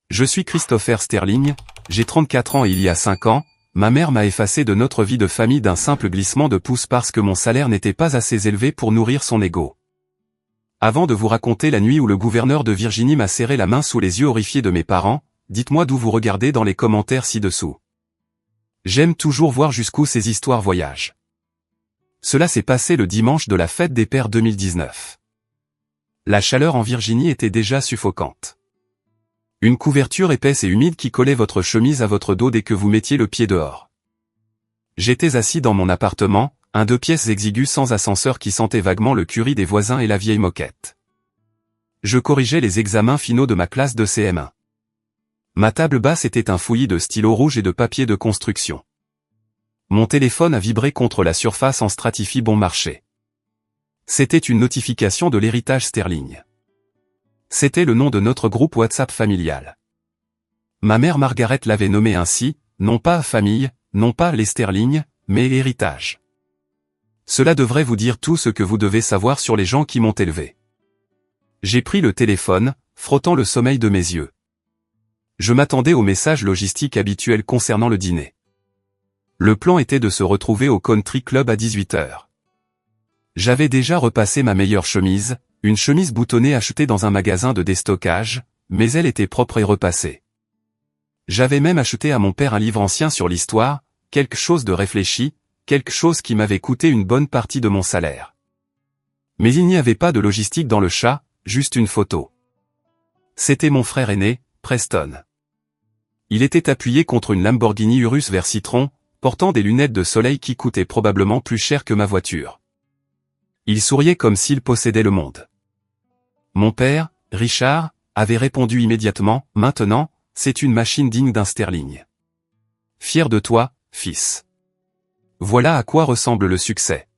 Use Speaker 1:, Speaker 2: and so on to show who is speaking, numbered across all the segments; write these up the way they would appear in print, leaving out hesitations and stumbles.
Speaker 1: Je suis Christopher Sterling, j'ai 34 ans et il y a 5 ans, ma mère m'a effacé de notre vie de famille d'un simple glissement de pouce parce que mon salaire n'était pas assez élevé pour nourrir son ego. Avant de vous raconter la nuit où le gouverneur de Virginie m'a serré la main sous les yeux horrifiés de mes parents, dites-moi d'où vous regardez dans les commentaires ci-dessous. J'aime toujours voir jusqu'où ces histoires voyagent. Cela s'est passé le dimanche de la fête des pères 2019. La chaleur en Virginie était déjà suffocante. Une couverture épaisse et humide qui collait votre chemise à votre dos dès que vous mettiez le pied dehors. J'étais assis dans mon appartement, un 2 pièces exigu sans ascenseur qui sentait vaguement le curry des voisins et la vieille moquette. Je corrigeais les examens finaux de ma classe de CM1. Ma table basse était un fouillis de stylos rouges et de papier de construction. Mon téléphone a vibré contre la surface en Stratify bon marché. C'était une notification de l'héritage Sterling. C'était le nom de notre groupe WhatsApp familial. Ma mère Margaret l'avait nommé ainsi, non pas famille, non pas les Sterling, mais héritage. Cela devrait vous dire tout ce que vous devez savoir sur les gens qui m'ont élevé. J'ai pris le téléphone, frottant le sommeil de mes yeux. Je m'attendais au message logistique habituel concernant le dîner. Le plan était de se retrouver au Country Club à 18h. J'avais déjà repassé ma meilleure chemise, une chemise boutonnée achetée dans un magasin de déstockage, mais elle était propre et repassée. J'avais même acheté à mon père un livre ancien sur l'histoire, quelque chose de réfléchi, quelque chose qui m'avait coûté une bonne partie de mon salaire. Mais il n'y avait pas de logistique dans le chat, juste une photo. C'était mon frère aîné, Preston. Il était appuyé contre une Lamborghini Urus vert citron, portant des lunettes de soleil qui coûtaient probablement plus cher que ma voiture. Il souriait comme s'il possédait le monde. Mon père, Richard, avait répondu immédiatement, « Maintenant, c'est une machine digne d'un Sterling. Fier de toi, fils. » Voilà à quoi ressemble le succès.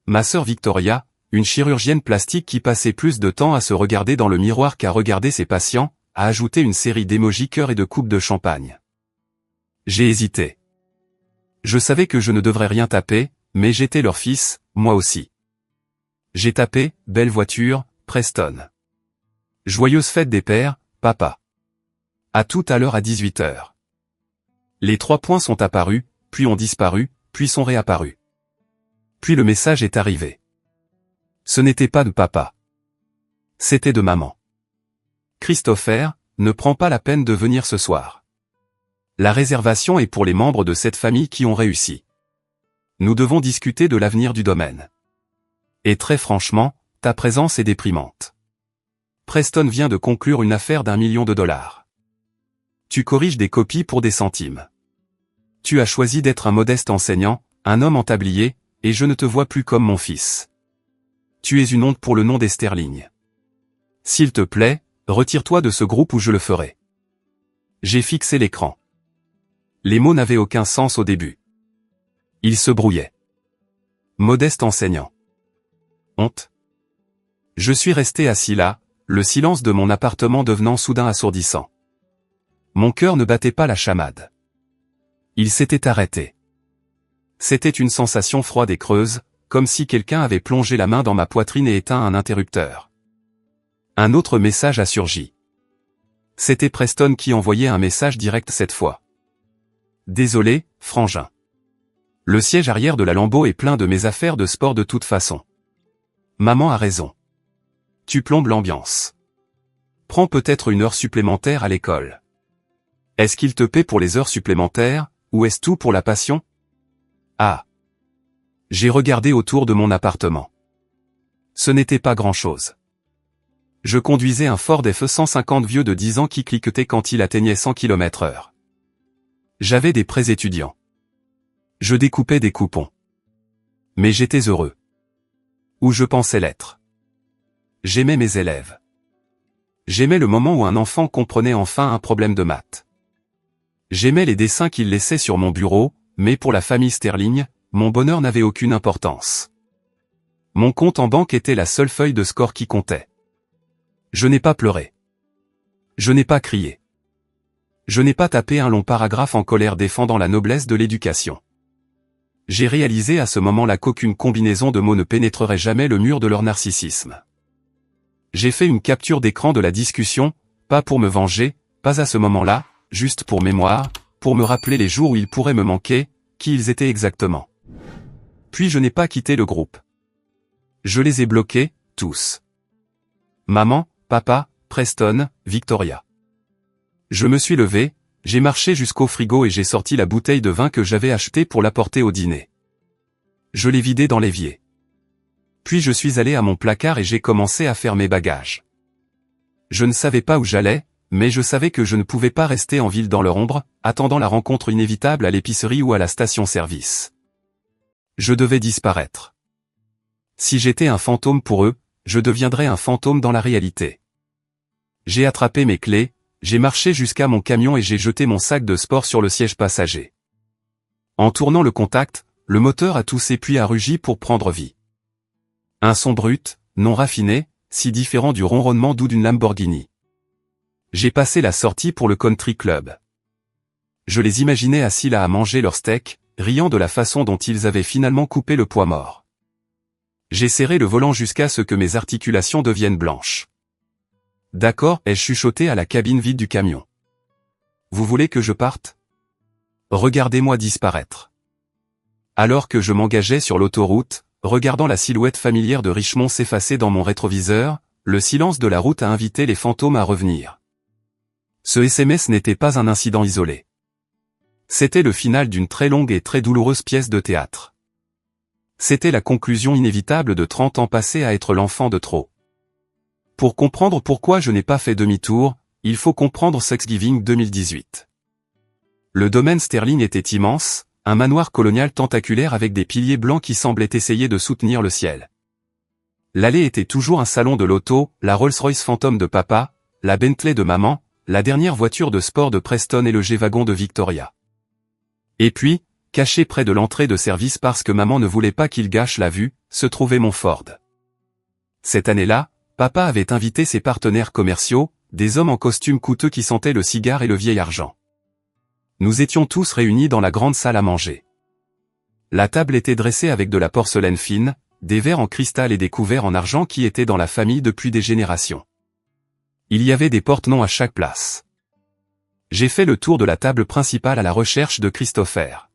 Speaker 1: Ma sœur Victoria, une chirurgienne plastique qui passait plus de temps à se regarder dans le miroir qu'à regarder ses patients, a ajouté une série d'émojis cœur et de coupes de champagne. J'ai hésité. Je savais que je ne devrais rien taper, mais j'étais leur fils, moi aussi. J'ai tapé, belle voiture, Preston. Joyeuse fête des pères, papa. À tout à l'heure à 18h. Les 3 points sont apparus, puis ont disparu, puis sont réapparus. Puis le message est arrivé. Ce n'était pas de papa. C'était de maman. Christopher, ne prends pas la peine de venir ce soir. La réservation est pour les membres de cette famille qui ont réussi. Nous devons discuter de l'avenir du domaine. Et très franchement, ta présence est déprimante. Preston vient de conclure une affaire d'1 million de dollars. Tu corriges des copies pour des centimes. Tu as choisi d'être un modeste enseignant, un homme en tablier, et je ne te vois plus comme mon fils. Tu es une honte pour le nom des Sterling. S'il te plaît, retire-toi de ce groupe ou je le ferai. J'ai fixé l'écran. Les mots n'avaient aucun sens au début. Ils se brouillaient. Modeste enseignant. Honte. Je suis resté assis là, le silence de mon appartement devenant soudain assourdissant. Mon cœur ne battait pas la chamade. Il s'était arrêté. C'était une sensation froide et creuse, comme si quelqu'un avait plongé la main dans ma poitrine et éteint un interrupteur. Un autre message a surgi. C'était Preston qui envoyait un message direct cette fois. Désolé, frangin. Le siège arrière de la Lambo est plein de mes affaires de sport de toute façon. Maman a raison. Tu plombes l'ambiance. Prends peut-être une heure supplémentaire à l'école. Est-ce qu'il te paie pour les heures supplémentaires, ou est-ce tout pour la passion? Ah. J'ai regardé autour de mon appartement. Ce n'était pas grand-chose. Je conduisais un Ford F-150 vieux de 10 ans qui cliquetait quand il atteignait 100 km/h. J'avais des prêts étudiants. Je découpais des coupons. Mais j'étais heureux. Ou je pensais l'être. J'aimais mes élèves. J'aimais le moment où un enfant comprenait enfin un problème de maths. J'aimais les dessins qu'il laissait sur mon bureau, mais pour la famille Sterling, mon bonheur n'avait aucune importance. Mon compte en banque était la seule feuille de score qui comptait. Je n'ai pas pleuré. Je n'ai pas crié. Je n'ai pas tapé un long paragraphe en colère défendant la noblesse de l'éducation. J'ai réalisé à ce moment-là qu'aucune combinaison de mots ne pénétrerait jamais le mur de leur narcissisme. J'ai fait une capture d'écran de la discussion, pas pour me venger, pas à ce moment-là, juste pour mémoire, pour me rappeler les jours où ils pourraient me manquer, qui ils étaient exactement. Puis je n'ai pas quitté le groupe. Je les ai bloqués, tous. Maman, papa, Preston, Victoria. Je me suis levé, j'ai marché jusqu'au frigo et j'ai sorti la bouteille de vin que j'avais achetée pour l'apporter au dîner. Je l'ai vidée dans l'évier. Puis je suis allé à mon placard et j'ai commencé à faire mes bagages. Je ne savais pas où j'allais, mais je savais que je ne pouvais pas rester en ville dans leur ombre, attendant la rencontre inévitable à l'épicerie ou à la station-service. Je devais disparaître. Si j'étais un fantôme pour eux, je deviendrais un fantôme dans la réalité. J'ai attrapé mes clés, j'ai marché jusqu'à mon camion et j'ai jeté mon sac de sport sur le siège passager. En tournant le contact, le moteur a toussé puis a rugi pour prendre vie. Un son brut, non raffiné, si différent du ronronnement doux d'une Lamborghini. J'ai passé la sortie pour le country club. Je les imaginais assis là à manger leur steak, riant de la façon dont ils avaient finalement coupé le poids mort. J'ai serré le volant jusqu'à ce que mes articulations deviennent blanches. D'accord, ai-je chuchoté à la cabine vide du camion. Vous voulez que je parte? Regardez-moi disparaître. Alors que je m'engageais sur l'autoroute, regardant la silhouette familière de Richmond s'effacer dans mon rétroviseur, le silence de la route a invité les fantômes à revenir. Ce SMS n'était pas un incident isolé. C'était le final d'une très longue et très douloureuse pièce de théâtre. C'était la conclusion inévitable de 30 ans passés à être l'enfant de trop. Pour comprendre pourquoi je n'ai pas fait demi-tour, il faut comprendre Thanksgiving 2018. Le domaine Sterling était immense, un manoir colonial tentaculaire avec des piliers blancs qui semblaient essayer de soutenir le ciel. L'allée était toujours un salon de l'auto, la Rolls-Royce Phantom de papa, la Bentley de maman, la dernière voiture de sport de Preston et le G-Wagon de Victoria. Et puis, caché près de l'entrée de service parce que maman ne voulait pas qu'il gâche la vue, se trouvait mon Ford. Cette année-là, papa avait invité ses partenaires commerciaux, des hommes en costume coûteux qui sentaient le cigare et le vieil argent. Nous étions tous réunis dans la grande salle à manger. La table était dressée avec de la porcelaine fine, des verres en cristal et des couverts en argent qui étaient dans la famille depuis des générations. Il y avait des porte-noms à chaque place. J'ai fait le tour de la table principale à la recherche de Christopher.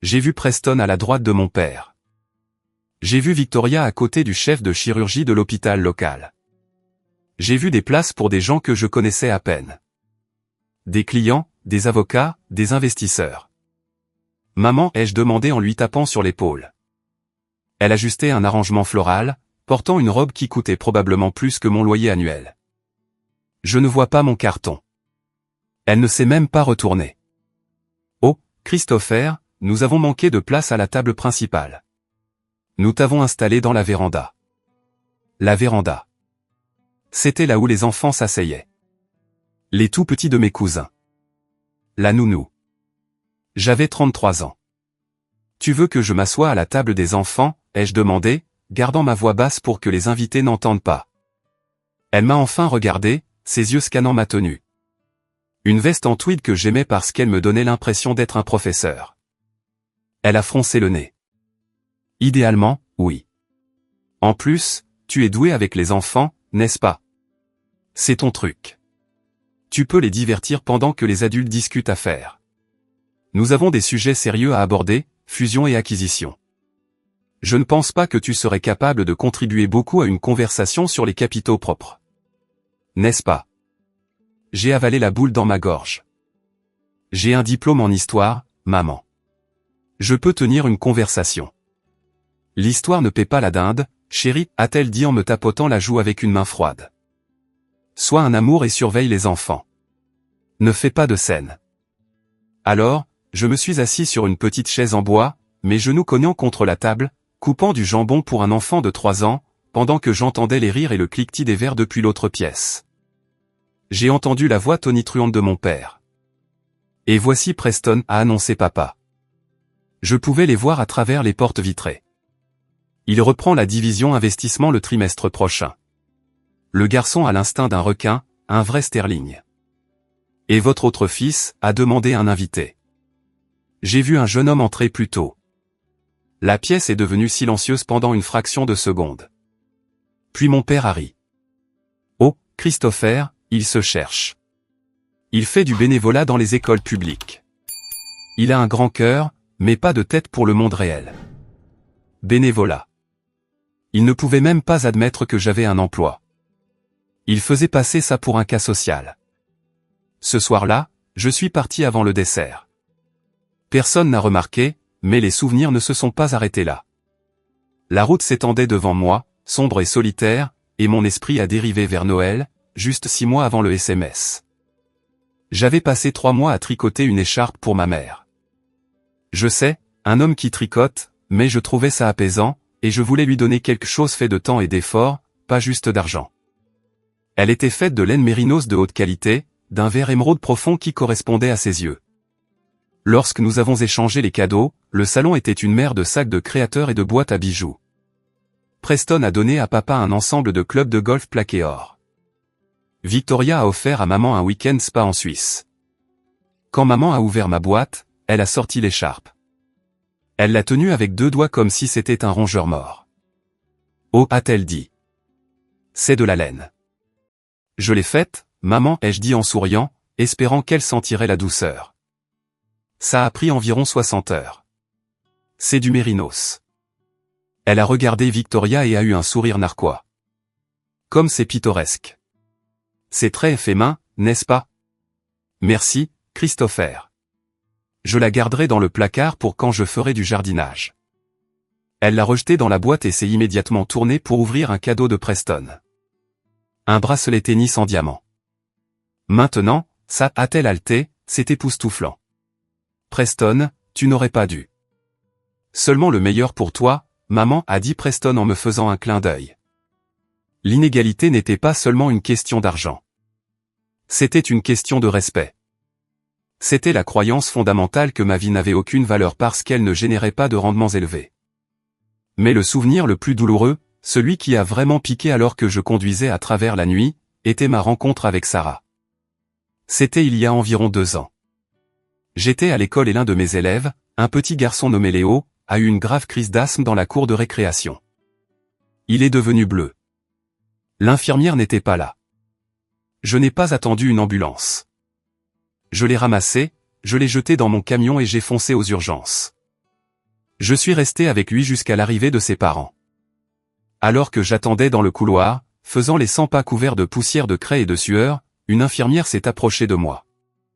Speaker 1: J'ai vu Preston à la droite de mon père. J'ai vu Victoria à côté du chef de chirurgie de l'hôpital local. J'ai vu des places pour des gens que je connaissais à peine. Des clients, des avocats, des investisseurs. Maman, ai-je demandé en lui tapant sur l'épaule. Elle ajustait un arrangement floral, portant une robe qui coûtait probablement plus que mon loyer annuel. Je ne vois pas mon carton. Elle ne s'est même pas retournée. Oh, Christopher, nous avons manqué de place à la table principale. Nous t'avons installé dans la véranda. La véranda. C'était là où les enfants s'asseyaient. Les tout petits de mes cousins. La nounou. J'avais 33 ans. Tu veux que je m'assoie à la table des enfants, ai-je demandé, gardant ma voix basse pour que les invités n'entendent pas. Elle m'a enfin regardé, ses yeux scannant ma tenue. Une veste en tweed que j'aimais parce qu'elle me donnait l'impression d'être un professeur. Elle a froncé le nez. Idéalement, oui. En plus, tu es doué avec les enfants, n'est-ce pas? C'est ton truc. Tu peux les divertir pendant que les adultes discutent affaires. Nous avons des sujets sérieux à aborder, fusion et acquisition. Je ne pense pas que tu serais capable de contribuer beaucoup à une conversation sur les capitaux propres. N'est-ce pas? J'ai avalé la boule dans ma gorge. J'ai un diplôme en histoire, maman. Je peux tenir une conversation. L'histoire ne paie pas la dinde, chérie, a-t-elle dit en me tapotant la joue avec une main froide. Sois un amour et surveille les enfants. Ne fais pas de scène. Alors, je me suis assis sur une petite chaise en bois, mes genoux cognant contre la table, coupant du jambon pour un enfant de 3 ans, pendant que j'entendais les rires et le cliquetis des verres depuis l'autre pièce. J'ai entendu la voix tonitruante de mon père. Et voici Preston, a annoncé papa. Je pouvais les voir à travers les portes vitrées. Il reprend la division investissement le trimestre prochain. Le garçon a l'instinct d'un requin, un vrai Sterling. Et votre autre fils, a demandé un invité. J'ai vu un jeune homme entrer plus tôt. La pièce est devenue silencieuse pendant une fraction de seconde. Puis mon père a ri. Oh, Christopher, il se cherche. Il fait du bénévolat dans les écoles publiques. Il a un grand cœur, mais pas de tête pour le monde réel. Bénévolat. Il ne pouvait même pas admettre que j'avais un emploi. Il faisait passer ça pour un cas social. Ce soir-là, je suis parti avant le dessert. Personne n'a remarqué, mais les souvenirs ne se sont pas arrêtés là. La route s'étendait devant moi, sombre et solitaire, et mon esprit a dérivé vers Noël, juste 6 mois avant le SMS. J'avais passé 3 mois à tricoter une écharpe pour ma mère. Je sais, un homme qui tricote, mais je trouvais ça apaisant, et je voulais lui donner quelque chose fait de temps et d'effort, pas juste d'argent. Elle était faite de laine mérinos de haute qualité, d'un vert émeraude profond qui correspondait à ses yeux. Lorsque nous avons échangé les cadeaux, le salon était une mer de sacs de créateurs et de boîtes à bijoux. Preston a donné à papa un ensemble de clubs de golf plaqués or. Victoria a offert à maman un week-end spa en Suisse. Quand maman a ouvert ma boîte, elle a sorti l'écharpe. Elle l'a tenue avec 2 doigts comme si c'était un rongeur mort. Oh, a-t-elle dit. C'est de la laine. Je l'ai faite, maman, ai-je dit en souriant, espérant qu'elle sentirait la douceur. Ça a pris environ 60 heures. C'est du mérinos. Elle a regardé Victoria et a eu un sourire narquois. Comme c'est pittoresque. C'est très fait main, n'est-ce pas? Merci, Christopher. Je la garderai dans le placard pour quand je ferai du jardinage. Elle l'a rejetée dans la boîte et s'est immédiatement tournée pour ouvrir un cadeau de Preston. Un bracelet tennis en diamant. Maintenant, ça, a-t-elle haleté, c'est époustouflant. Preston, tu n'aurais pas dû. Seulement le meilleur pour toi, maman, a dit Preston en me faisant un clin d'œil. L'inégalité n'était pas seulement une question d'argent. C'était une question de respect. C'était la croyance fondamentale que ma vie n'avait aucune valeur parce qu'elle ne générait pas de rendements élevés. Mais le souvenir le plus douloureux, celui qui a vraiment piqué alors que je conduisais à travers la nuit, était ma rencontre avec Sarah. C'était il y a environ 2 ans. J'étais à l'école et l'un de mes élèves, un petit garçon nommé Léo, a eu une grave crise d'asthme dans la cour de récréation. Il est devenu bleu. L'infirmière n'était pas là. Je n'ai pas attendu une ambulance. Je l'ai ramassé, je l'ai jeté dans mon camion et j'ai foncé aux urgences. Je suis resté avec lui jusqu'à l'arrivée de ses parents. Alors que j'attendais dans le couloir, faisant les 100 pas couverts de poussière de craie et de sueur, une infirmière s'est approchée de moi.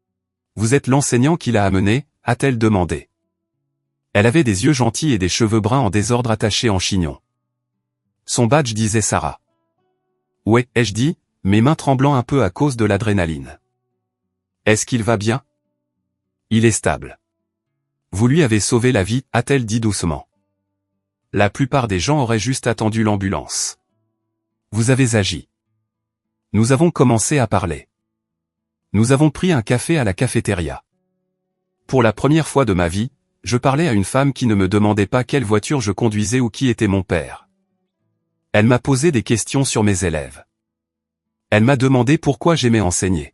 Speaker 1: « Vous êtes l'enseignant qui l'a amené ?» a-t-elle demandé. Elle avait des yeux gentils et des cheveux bruns en désordre attachés en chignon. Son badge disait Sarah. « Ouais, ai-je dit, mes mains tremblant un peu à cause de l'adrénaline. Est-ce qu'il va bien? Il est stable. Vous lui avez sauvé la vie, a-t-elle dit doucement. La plupart des gens auraient juste attendu l'ambulance. Vous avez agi. Nous avons commencé à parler. Nous avons pris un café à la cafétéria. Pour la première fois de ma vie, je parlais à une femme qui ne me demandait pas quelle voiture je conduisais ou qui était mon père. Elle m'a posé des questions sur mes élèves. Elle m'a demandé pourquoi j'aimais enseigner.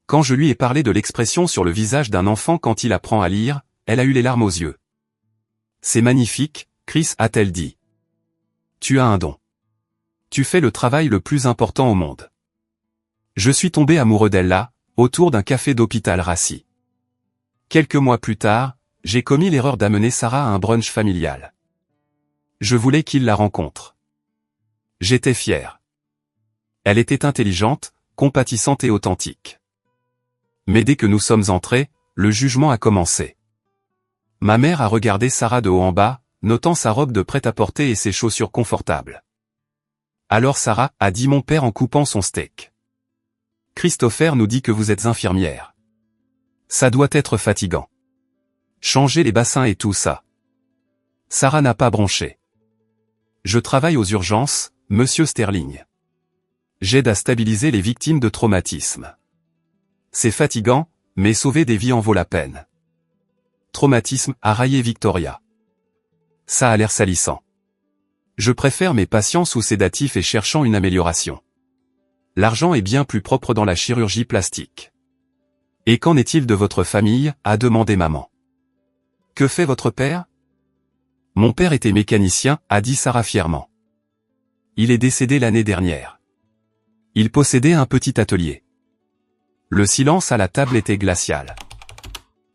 Speaker 1: Quand je lui ai parlé de l'expression sur le visage d'un enfant quand il apprend à lire, elle a eu les larmes aux yeux. C'est magnifique, Chris, a-t-elle dit. Tu as un don. Tu fais le travail le plus important au monde. Je suis tombé amoureux d'elle là, autour d'un café d'hôpital rassis. Quelques mois plus tard, j'ai commis l'erreur d'amener Sarah à un brunch familial. Je voulais qu'il la rencontre. J'étais fier. Elle était intelligente, compatissante et authentique. Mais dès que nous sommes entrés, le jugement a commencé. Ma mère a regardé Sarah de haut en bas, notant sa robe de prêt-à-porter et ses chaussures confortables. Alors Sarah, a dit mon père en coupant son steak. Christopher nous dit que vous êtes infirmière. Ça doit être fatigant. Changer les bassins et tout ça. Sarah n'a pas bronché. Je travaille aux urgences, monsieur Sterling. J'aide à stabiliser les victimes de traumatisme. C'est fatigant, mais sauver des vies en vaut la peine. Traumatisme, a raillé Victoria. Ça a l'air salissant. Je préfère mes patients sous sédatifs et cherchant une amélioration. L'argent est bien plus propre dans la chirurgie plastique. Et qu'en est-il de votre famille, a demandé maman. Que fait votre père? Mon père était mécanicien, a dit Sarah fièrement. Il est décédé l'année dernière. Il possédait un petit atelier. Le silence à la table était glacial.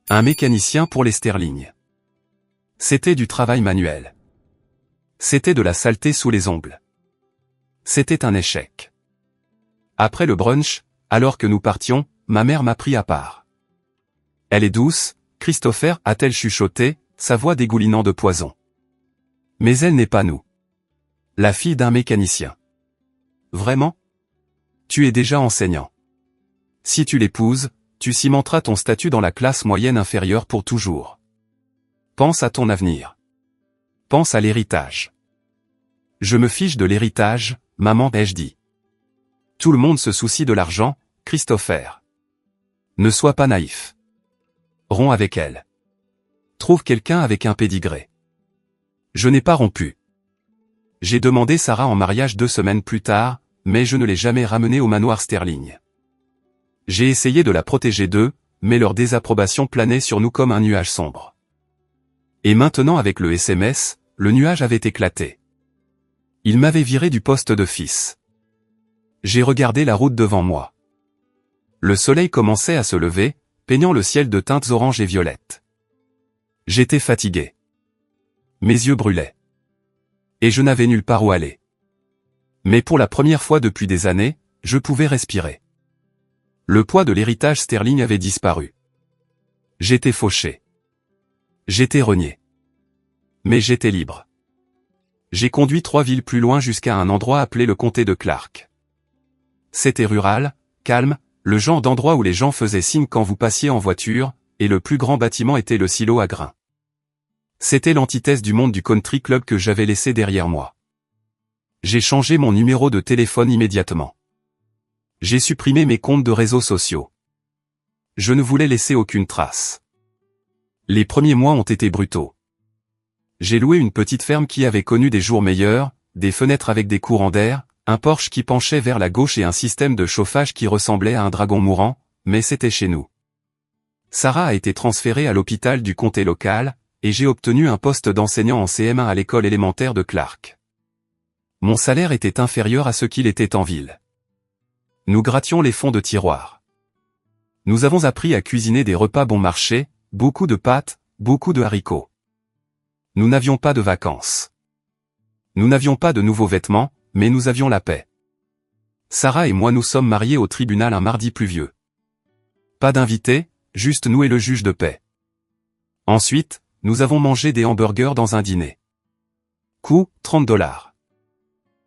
Speaker 1: Un mécanicien pour les Sterling. C'était du travail manuel. C'était de la saleté sous les ongles. C'était un échec. Après le brunch, alors que nous partions, ma mère m'a pris à part. Elle est douce, Christopher, a-t-elle chuchoté, sa voix dégoulinant de poison. Mais elle n'est pas nous. La fille d'un mécanicien. Vraiment? Tu es déjà enseignant. Si tu l'épouses, tu cimenteras ton statut dans la classe moyenne inférieure pour toujours. Pense à ton avenir. Pense à l'héritage. Je me fiche de l'héritage, maman, ai-je dit. Tout le monde se soucie de l'argent, Christopher. Ne sois pas naïf. Romps avec elle. Trouve quelqu'un avec un pédigré. Je n'ai pas rompu. J'ai demandé Sarah en mariage 2 semaines plus tard, mais je ne l'ai jamais ramenée au manoir Sterling. J'ai essayé de la protéger d'eux, mais leur désapprobation planait sur nous comme un nuage sombre. Et maintenant avec le SMS, le nuage avait éclaté. Il m'avait viré du poste de fils. J'ai regardé la route devant moi. Le soleil commençait à se lever, peignant le ciel de teintes orange et violettes. J'étais fatigué. Mes yeux brûlaient. Et je n'avais nulle part où aller. Mais pour la première fois depuis des années, je pouvais respirer. Le poids de l'héritage Sterling avait disparu. J'étais fauché. J'étais renié. Mais j'étais libre. J'ai conduit 3 villes plus loin jusqu'à un endroit appelé le comté de Clark. C'était rural, calme, le genre d'endroit où les gens faisaient signe quand vous passiez en voiture, et le plus grand bâtiment était le silo à grains. C'était l'antithèse du monde du country club que j'avais laissé derrière moi. J'ai changé mon numéro de téléphone immédiatement. J'ai supprimé mes comptes de réseaux sociaux. Je ne voulais laisser aucune trace. Les premiers mois ont été brutaux. J'ai loué une petite ferme qui avait connu des jours meilleurs, des fenêtres avec des courants d'air, un porche qui penchait vers la gauche et un système de chauffage qui ressemblait à un dragon mourant, mais c'était chez nous. Sarah a été transférée à l'hôpital du comté local, et j'ai obtenu un poste d'enseignant en CM1 à l'école élémentaire de Clark. Mon salaire était inférieur à ce qu'il était en ville. Nous grattions les fonds de tiroir. Nous avons appris à cuisiner des repas bon marché, beaucoup de pâtes, beaucoup de haricots. Nous n'avions pas de vacances. Nous n'avions pas de nouveaux vêtements, mais nous avions la paix. Sarah et moi nous sommes mariés au tribunal un mardi pluvieux. Pas d'invités, juste nous et le juge de paix. Ensuite, nous avons mangé des hamburgers dans un dîner. Coût, $30.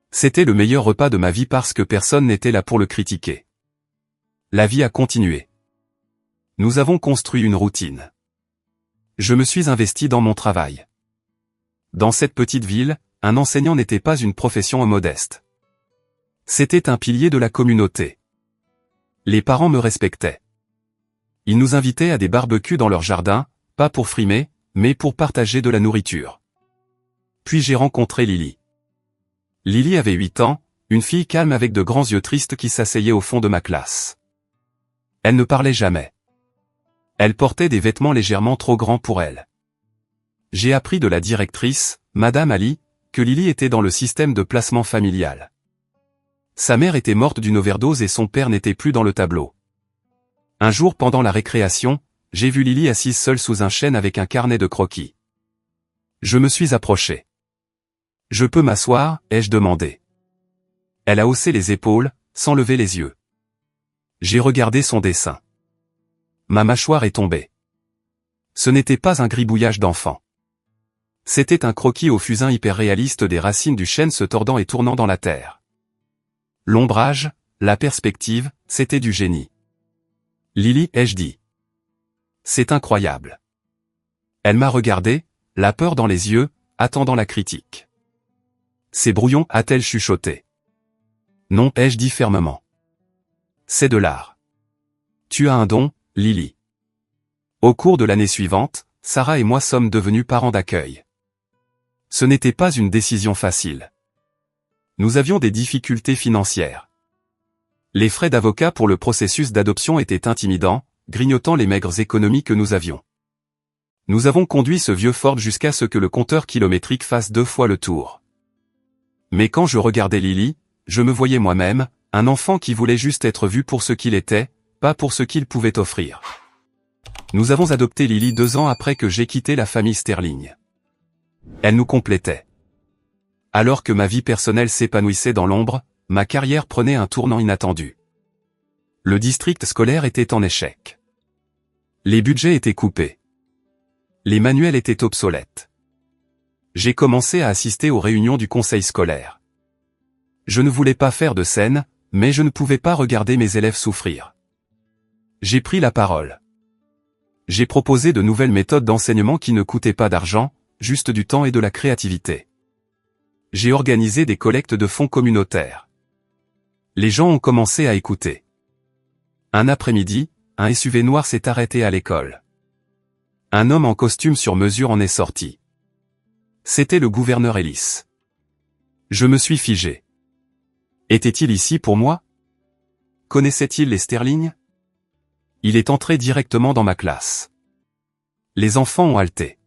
Speaker 1: C'était le meilleur repas de ma vie parce que personne n'était là pour le critiquer. La vie a continué. Nous avons construit une routine. Je me suis investi dans mon travail. Dans cette petite ville, un enseignant n'était pas une profession modeste. C'était un pilier de la communauté. Les parents me respectaient. Ils nous invitaient à des barbecues dans leur jardin, pas pour frimer, mais pour partager de la nourriture. Puis j'ai rencontré Lily. Lily avait 8 ans, une fille calme avec de grands yeux tristes qui s'asseyait au fond de ma classe. Elle ne parlait jamais. Elle portait des vêtements légèrement trop grands pour elle. J'ai appris de la directrice, Madame Ali, que Lily était dans le système de placement familial. Sa mère était morte d'une overdose et son père n'était plus dans le tableau. Un jour pendant la récréation, j'ai vu Lily assise seule sous un chêne avec un carnet de croquis. Je me suis approché. « Je peux m'asseoir ?» ai-je demandé. Elle a haussé les épaules, sans lever les yeux. J'ai regardé son dessin. Ma mâchoire est tombée. Ce n'était pas un gribouillage d'enfant. C'était un croquis au fusain hyper réaliste des racines du chêne se tordant et tournant dans la terre. L'ombrage, la perspective, c'était du génie. Lily, ai-je dit. C'est incroyable. Elle m'a regardé, la peur dans les yeux, attendant la critique. C'est brouillon, a-t-elle chuchoté. Non, ai-je dit fermement. C'est de l'art. Tu as un don, Lily. Au cours de l'année suivante, Sarah et moi sommes devenus parents d'accueil. Ce n'était pas une décision facile. Nous avions des difficultés financières. Les frais d'avocat pour le processus d'adoption étaient intimidants, grignotant les maigres économies que nous avions. Nous avons conduit ce vieux Ford jusqu'à ce que le compteur kilométrique fasse 2 fois le tour. Mais quand je regardais Lily, je me voyais moi-même, un enfant qui voulait juste être vu pour ce qu'il était, pas pour ce qu'il pouvait offrir. Nous avons adopté Lily 2 ans après que j'ai quitté la famille Sterling. Elle nous complétait. Alors que ma vie personnelle s'épanouissait dans l'ombre, ma carrière prenait un tournant inattendu. Le district scolaire était en échec. Les budgets étaient coupés. Les manuels étaient obsolètes. J'ai commencé à assister aux réunions du conseil scolaire. Je ne voulais pas faire de scène, mais je ne pouvais pas regarder mes élèves souffrir. J'ai pris la parole. J'ai proposé de nouvelles méthodes d'enseignement qui ne coûtaient pas d'argent, juste du temps et de la créativité. J'ai organisé des collectes de fonds communautaires. Les gens ont commencé à écouter. Un après-midi, un SUV noir s'est arrêté à l'école. Un homme en costume sur mesure en est sorti. C'était le gouverneur Ellis. Je me suis figé. Était-il ici pour moi? Connaissait-il les Sterling? Il est entré directement dans ma classe. Les enfants ont halté.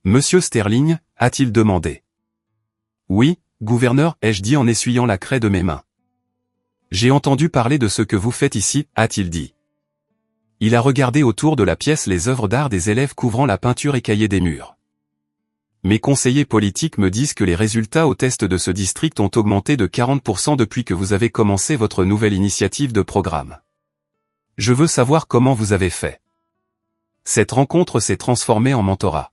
Speaker 1: Monsieur Sterling, a-t-il demandé. Oui, gouverneur, ai-je dit en essuyant la craie de mes mains. J'ai entendu parler de ce que vous faites ici, a-t-il dit. Il a regardé autour de la pièce les œuvres d'art des élèves couvrant la peinture écaillée des murs. Mes conseillers politiques me disent que les résultats au test de ce district ont augmenté de 40% depuis que vous avez commencé votre nouvelle initiative de programme. Je veux savoir comment vous avez fait. Cette rencontre s'est transformée en mentorat.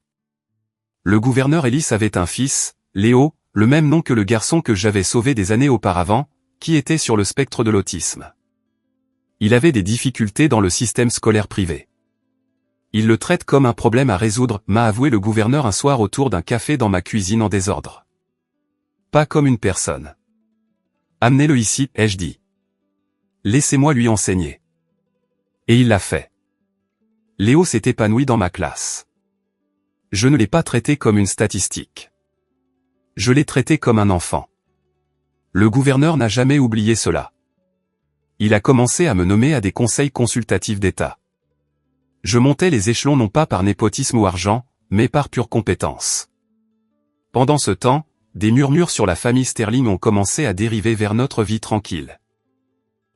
Speaker 1: Le gouverneur Ellis avait un fils, Léo, le même nom que le garçon que j'avais sauvé des années auparavant, qui était sur le spectre de l'autisme. Il avait des difficultés dans le système scolaire privé. Il le traite comme un problème à résoudre, m'a avoué le gouverneur un soir autour d'un café dans ma cuisine en désordre. Pas comme une personne. Amenez-le ici, ai-je dit. Laissez-moi lui enseigner. Et il l'a fait. Léo s'est épanoui dans ma classe. Je ne l'ai pas traité comme une statistique. Je l'ai traité comme un enfant. Le gouverneur n'a jamais oublié cela. Il a commencé à me nommer à des conseils consultatifs d'État. Je montais les échelons non pas par népotisme ou argent, mais par pure compétence. Pendant ce temps, des murmures sur la famille Sterling ont commencé à dériver vers notre vie tranquille.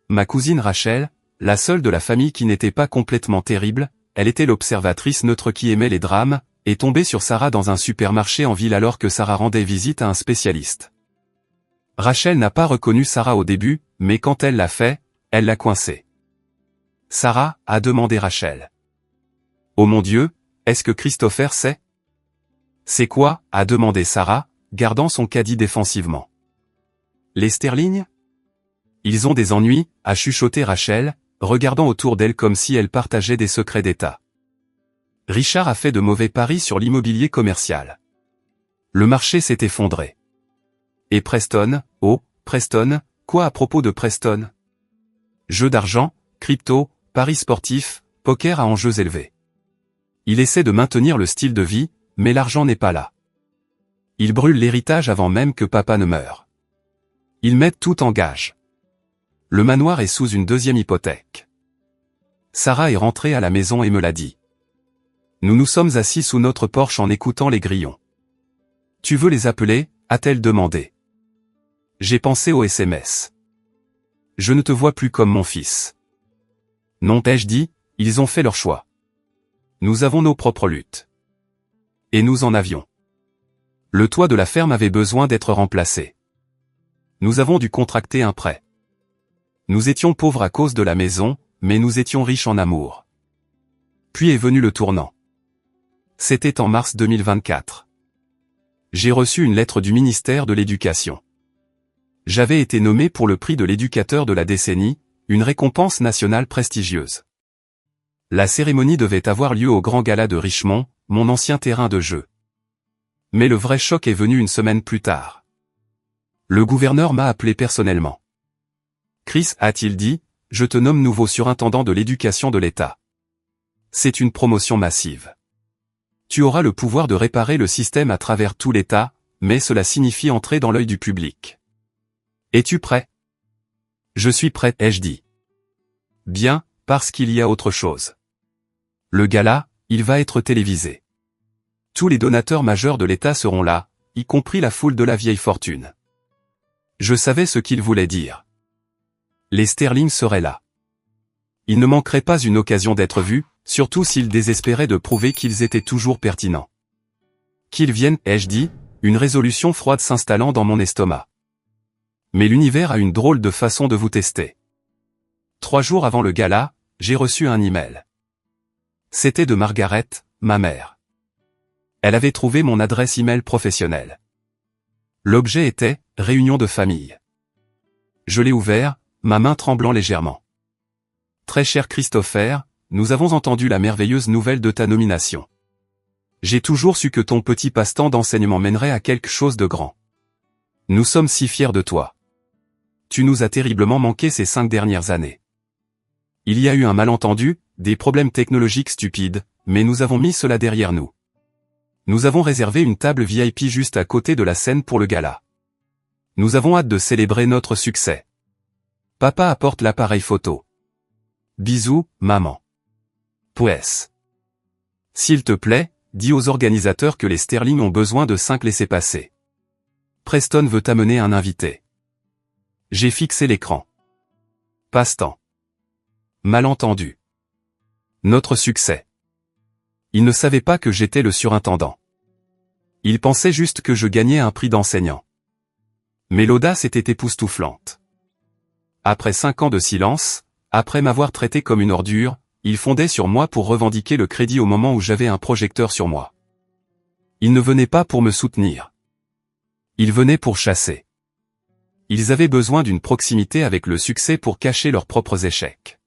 Speaker 1: Ma cousine Rachel, la seule de la famille qui n'était pas complètement terrible, elle était l'observatrice neutre qui aimait les drames, est tombée sur Sarah dans un supermarché en ville alors que Sarah rendait visite à un spécialiste. Rachel n'a pas reconnu Sarah au début, mais quand elle l'a fait, elle l'a coincée. Sarah, a demandé Rachel. Oh mon Dieu, est-ce que Christopher sait? C'est quoi, a demandé Sarah, gardant son caddie défensivement. Les Sterling? Ils ont des ennuis, a chuchoté Rachel, regardant autour d'elle comme si elle partageait des secrets d'État. Richard a fait de mauvais paris sur l'immobilier commercial. Le marché s'est effondré. Et Preston, oh, Preston, quoi à propos de Preston? Jeux d'argent, crypto, paris sportifs, poker à enjeux élevés. Il essaie de maintenir le style de vie, mais l'argent n'est pas là. Il brûle l'héritage avant même que papa ne meure. Ils mettent tout en gage. Le manoir est sous une deuxième hypothèque. Sarah est rentrée à la maison et me l'a dit. Nous nous sommes assis sous notre porche en écoutant les grillons. Tu veux les appeler, a-t-elle demandé. J'ai pensé au SMS. Je ne te vois plus comme mon fils. Non, ai-je dit, ils ont fait leur choix. Nous avons nos propres luttes. Et nous en avions. Le toit de la ferme avait besoin d'être remplacé. Nous avons dû contracter un prêt. Nous étions pauvres à cause de la maison, mais nous étions riches en amour. Puis est venu le tournant. C'était en mars 2024. J'ai reçu une lettre du ministère de l'Éducation. J'avais été nommé pour le prix de l'éducateur de la décennie, une récompense nationale prestigieuse. La cérémonie devait avoir lieu au Grand Gala de Richmond, mon ancien terrain de jeu. Mais le vrai choc est venu une semaine plus tard. Le gouverneur m'a appelé personnellement. Chris, a-t-il dit, je te nomme nouveau surintendant de l'éducation de l'État. C'est une promotion massive. Tu auras le pouvoir de réparer le système à travers tout l'État, mais cela signifie entrer dans l'œil du public. Es-tu prêt? Je suis prêt, ai-je dit. Bien, parce qu'il y a autre chose. Le gala, il va être télévisé. Tous les donateurs majeurs de l'État seront là, y compris la foule de la vieille fortune. Je savais ce qu'il voulait dire. Les Sterling seraient là. Il ne manquerait pas une occasion d'être vus, surtout s'ils désespéraient de prouver qu'ils étaient toujours pertinents. Qu'ils viennent, ai-je dit, une résolution froide s'installant dans mon estomac. Mais l'univers a une drôle de façon de vous tester. 3 jours avant le gala, j'ai reçu un email. C'était de Margaret, ma mère. Elle avait trouvé mon adresse email professionnelle. L'objet était « Réunion de famille ». Je l'ai ouvert, ma main tremblant légèrement. « Très cher Christopher, nous avons entendu la merveilleuse nouvelle de ta nomination. J'ai toujours su que ton petit passe-temps d'enseignement mènerait à quelque chose de grand. Nous sommes si fiers de toi. Tu nous as terriblement manqué ces 5 dernières années. Il y a eu un malentendu, des problèmes technologiques stupides, mais nous avons mis cela derrière nous. Nous avons réservé une table VIP juste à côté de la scène pour le gala. Nous avons hâte de célébrer notre succès. Papa apporte l'appareil photo. Bisous, maman. P.S. S'il te plaît, dis aux organisateurs que les Sterling ont besoin de 5 laissez-passer. Preston veut amener un invité. J'ai fixé l'écran. Passe-temps. Malentendu. Notre succès. Il ne savait pas que j'étais le surintendant. Il pensait juste que je gagnais un prix d'enseignant. Mais l'audace était époustouflante. Après 5 ans de silence, après m'avoir traité comme une ordure, il fondait sur moi pour revendiquer le crédit au moment où j'avais un projecteur sur moi. Ils ne venaient pas pour me soutenir. Ils venaient pour chasser. Ils avaient besoin d'une proximité avec le succès pour cacher leurs propres échecs.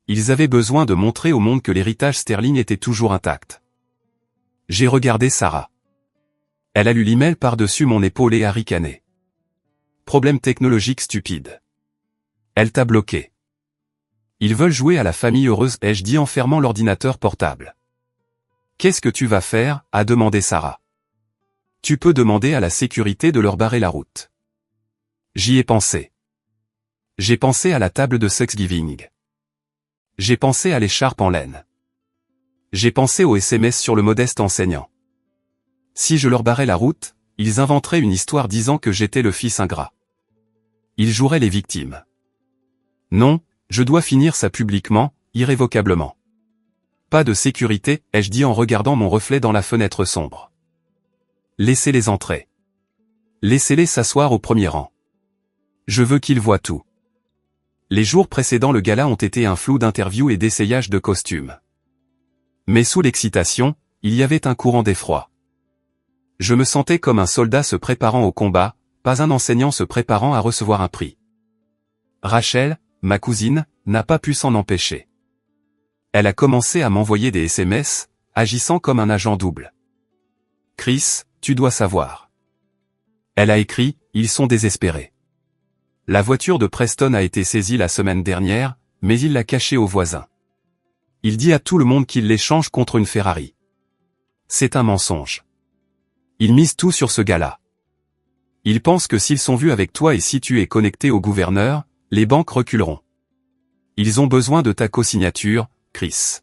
Speaker 1: Ils avaient besoin de montrer au monde que l'héritage Sterling était toujours intact. J'ai regardé Sarah. Elle a lu l'email par-dessus mon épaule et a ricané. Problème technologique stupide. Elle t'a bloqué. Ils veulent jouer à la famille heureuse, ai-je dit en fermant l'ordinateur portable. Qu'est-ce que tu vas faire, a demandé Sarah. Tu peux demander à la sécurité de leur barrer la route. J'y ai pensé. J'ai pensé à la table de Thanksgiving. J'ai pensé à l'écharpe en laine. J'ai pensé aux SMS sur le modeste enseignant. Si je leur barrais la route, ils inventeraient une histoire disant que j'étais le fils ingrat. Ils joueraient les victimes. Non, je dois finir ça publiquement, irrévocablement. Pas de sécurité, ai-je dit en regardant mon reflet dans la fenêtre sombre. Laissez-les entrer. Laissez-les s'asseoir au premier rang. Je veux qu'ils voient tout. Les jours précédant le gala ont été un flou d'interviews et d'essayages de costumes. Mais sous l'excitation, il y avait un courant d'effroi. Je me sentais comme un soldat se préparant au combat, pas un enseignant se préparant à recevoir un prix. Rachel, ma cousine, n'a pas pu s'en empêcher. Elle a commencé à m'envoyer des SMS, agissant comme un agent double. Chris, tu dois savoir. Elle a écrit, ils sont désespérés. La voiture de Preston a été saisie la semaine dernière, mais il l'a cachée aux voisins. Il dit à tout le monde qu'il l'échange contre une Ferrari. C'est un mensonge. Ils misent tout sur ce gars-là. Ils pensent que s'ils sont vus avec toi et si tu es connecté au gouverneur, les banques reculeront. Ils ont besoin de ta co-signature, Chris.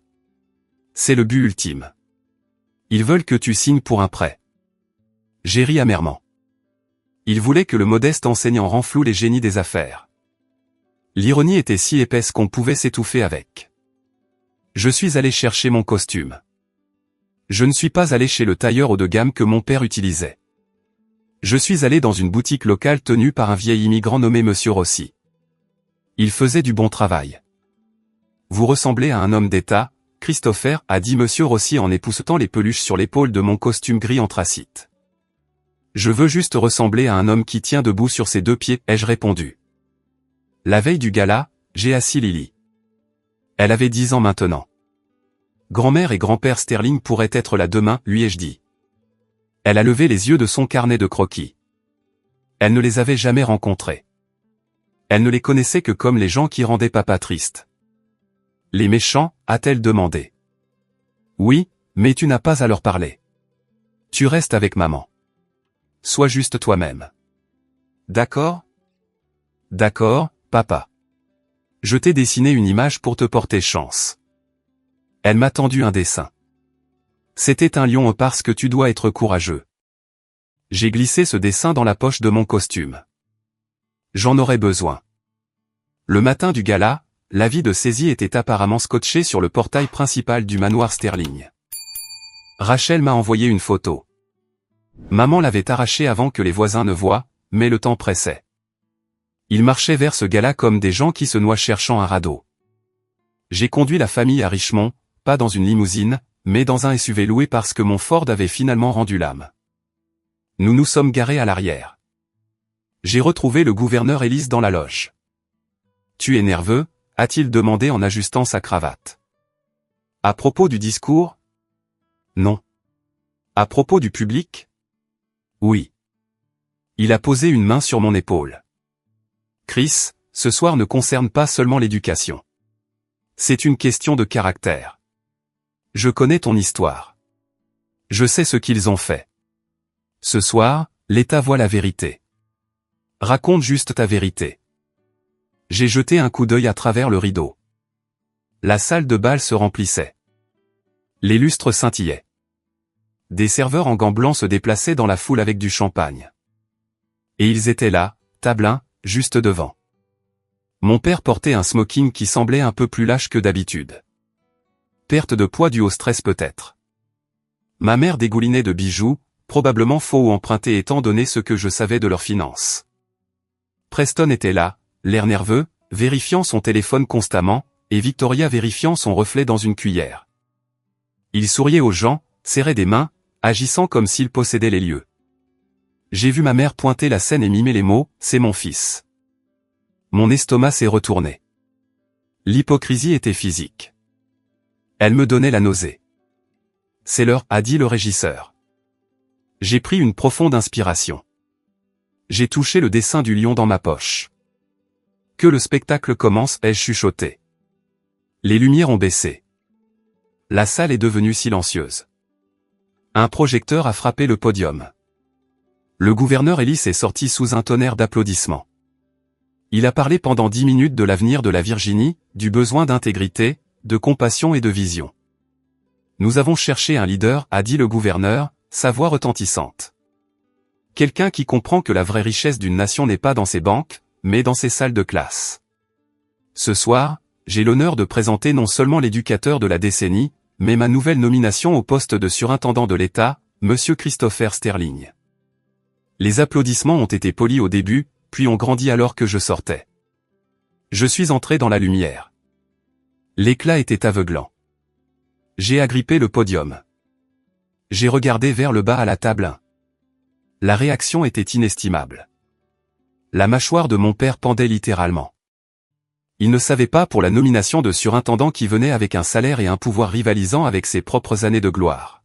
Speaker 1: C'est le but ultime. Ils veulent que tu signes pour un prêt. J'ai ri amèrement. Ils voulaient que le modeste enseignant renfloue les génies des affaires. L'ironie était si épaisse qu'on pouvait s'étouffer avec. Je suis allé chercher mon costume. Je ne suis pas allé chez le tailleur haut de gamme que mon père utilisait. Je suis allé dans une boutique locale tenue par un vieil immigrant nommé Monsieur Rossi. Il faisait du bon travail. Vous ressemblez à un homme d'État, Christopher, a dit Monsieur Rossi en époussetant les peluches sur l'épaule de mon costume gris anthracite. Je veux juste ressembler à un homme qui tient debout sur ses 2 pieds, ai-je répondu. La veille du gala, j'ai assis Lily. Elle avait 10 ans maintenant. Grand-mère et grand-père Sterling pourraient être là demain, lui ai-je dit. Elle a levé les yeux de son carnet de croquis. Elle ne les avait jamais rencontrés. Elle ne les connaissait que comme les gens qui rendaient papa triste. Les méchants, a-t-elle demandé. Oui, mais tu n'as pas à leur parler. Tu restes avec maman. Sois juste toi-même. D'accord? D'accord, papa. Je t'ai dessiné une image pour te porter chance. Elle m'a tendu un dessin. C'était un lion parce que tu dois être courageux. J'ai glissé ce dessin dans la poche de mon costume. J'en aurais besoin. Le matin du gala, l'avis de saisie était apparemment scotché sur le portail principal du manoir Sterling. Rachel m'a envoyé une photo. Maman l'avait arrachée avant que les voisins ne voient, mais le temps pressait. Ils marchaient vers ce gars-là comme des gens qui se noient cherchant un radeau. J'ai conduit la famille à Richmond, pas dans une limousine, mais dans un SUV loué parce que mon Ford avait finalement rendu l'âme. Nous nous sommes garés à l'arrière. J'ai retrouvé le gouverneur Ellis dans la loge. « Tu es nerveux ?» a-t-il demandé en ajustant sa cravate. À propos du discours? Non. À propos du public? Oui. Il a posé une main sur mon épaule. Chris, ce soir ne concerne pas seulement l'éducation. C'est une question de caractère. Je connais ton histoire. Je sais ce qu'ils ont fait. Ce soir, l'État voit la vérité. Raconte juste ta vérité. J'ai jeté un coup d'œil à travers le rideau. La salle de bal se remplissait. Les lustres scintillaient. Des serveurs en gants blancs se déplaçaient dans la foule avec du champagne. Et ils étaient là, tableins, juste devant. Mon père portait un smoking qui semblait un peu plus lâche que d'habitude. Perte de poids due au stress peut-être. Ma mère dégoulinait de bijoux, probablement faux ou empruntés étant donné ce que je savais de leurs finances. Preston était là, l'air nerveux, vérifiant son téléphone constamment, et Victoria vérifiant son reflet dans une cuillère. Il souriait aux gens, serrait des mains, agissant comme s'il possédait les lieux. J'ai vu ma mère pointer la scène et mimer les mots « c'est mon fils ». Mon estomac s'est retourné. L'hypocrisie était physique. Elle me donnait la nausée. « C'est l'heure » a dit le régisseur. J'ai pris une profonde inspiration. J'ai touché le dessin du lion dans ma poche. Que le spectacle commence, ai-je chuchoté. Les lumières ont baissé. La salle est devenue silencieuse. Un projecteur a frappé le podium. Le gouverneur Ellis est sorti sous un tonnerre d'applaudissements. Il a parlé pendant 10 minutes de l'avenir de la Virginie, du besoin d'intégrité, de compassion et de vision. Nous avons cherché un leader, a dit le gouverneur, sa voix retentissante. Quelqu'un qui comprend que la vraie richesse d'une nation n'est pas dans ses banques, mais dans ses salles de classe. Ce soir, j'ai l'honneur de présenter non seulement l'éducateur de la décennie, mais ma nouvelle nomination au poste de surintendant de l'État, Monsieur Christopher Sterling. Les applaudissements ont été polis au début, puis ont grandi alors que je sortais. Je suis entré dans la lumière. L'éclat était aveuglant. J'ai agrippé le podium. J'ai regardé vers le bas à la table 1. La réaction était inestimable. La mâchoire de mon père pendait littéralement. Il ne savait pas pour la nomination de surintendant qui venait avec un salaire et un pouvoir rivalisant avec ses propres années de gloire.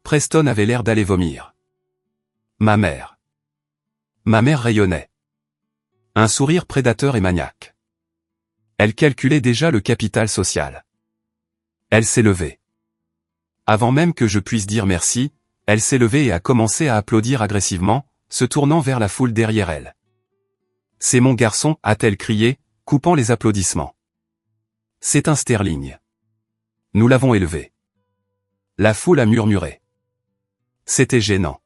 Speaker 1: Preston avait l'air d'aller vomir. Ma mère. Ma mère rayonnait. Un sourire prédateur et maniaque. Elle calculait déjà le capital social. Elle s'est levée. Avant même que je puisse dire merci, elle s'est levée et a commencé à applaudir agressivement, se tournant vers la foule derrière elle. « C'est mon garçon » a-t-elle crié, coupant les applaudissements. « C'est un Sterling. Nous l'avons élevé. » La foule a murmuré. C'était gênant.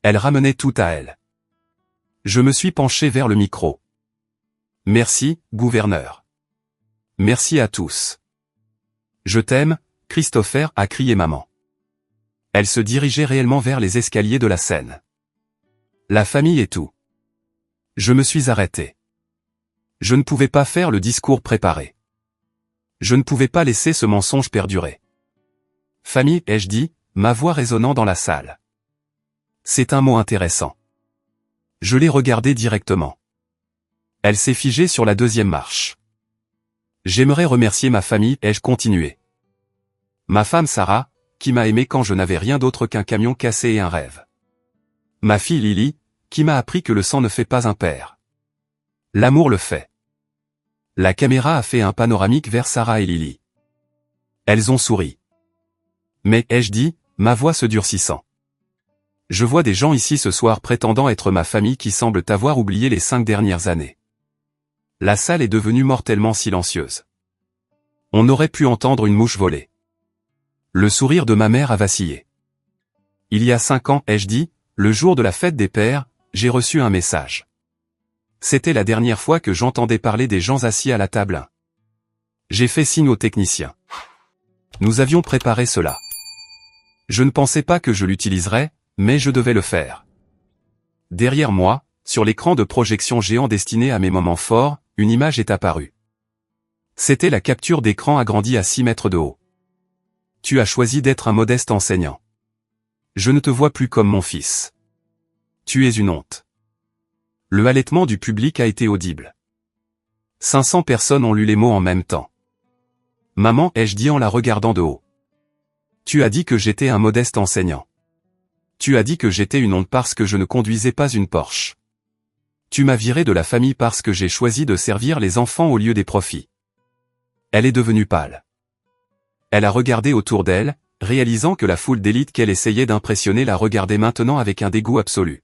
Speaker 1: Elle ramenait tout à elle. Je me suis penché vers le micro. « Merci, gouverneur. Merci à tous. Je t'aime, Christopher » a crié maman. Elle se dirigeait réellement vers les escaliers de la scène. La famille et tout. Je me suis arrêté. Je ne pouvais pas faire le discours préparé. Je ne pouvais pas laisser ce mensonge perdurer. Famille, ai-je dit, ma voix résonnant dans la salle. C'est un mot intéressant. Je l'ai regardée directement. Elle s'est figée sur la deuxième marche. J'aimerais remercier ma famille, ai-je continué. Ma femme Sarah, qui m'a aimé quand je n'avais rien d'autre qu'un camion cassé et un rêve. Ma fille Lily, qui m'a appris que le sang ne fait pas un père. L'amour le fait. La caméra a fait un panoramique vers Sarah et Lily. Elles ont souri. Mais, ai-je dit, ma voix se durcissant. Je vois des gens ici ce soir prétendant être ma famille qui semblent avoir oublié les 5 dernières années. La salle est devenue mortellement silencieuse. On aurait pu entendre une mouche voler. Le sourire de ma mère a vacillé. Il y a 5 ans, ai-je dit, le jour de la fête des pères, j'ai reçu un message. C'était la dernière fois que j'entendais parler des gens assis à la table. J'ai fait signe au technicien. Nous avions préparé cela. Je ne pensais pas que je l'utiliserais, mais je devais le faire. Derrière moi, sur l'écran de projection géant destiné à mes moments forts, une image est apparue. C'était la capture d'écran agrandie à 6 mètres de haut. Tu as choisi d'être un modeste enseignant. Je ne te vois plus comme mon fils. Tu es une honte. Le halètement du public a été audible. 500 personnes ont lu les mots en même temps. Maman, ai-je dit en la regardant de haut. Tu as dit que j'étais un modeste enseignant. Tu as dit que j'étais une honte parce que je ne conduisais pas une Porsche. Tu m'as viré de la famille parce que j'ai choisi de servir les enfants au lieu des profits. Elle est devenue pâle. Elle a regardé autour d'elle, réalisant que la foule d'élite qu'elle essayait d'impressionner la regardait maintenant avec un dégoût absolu.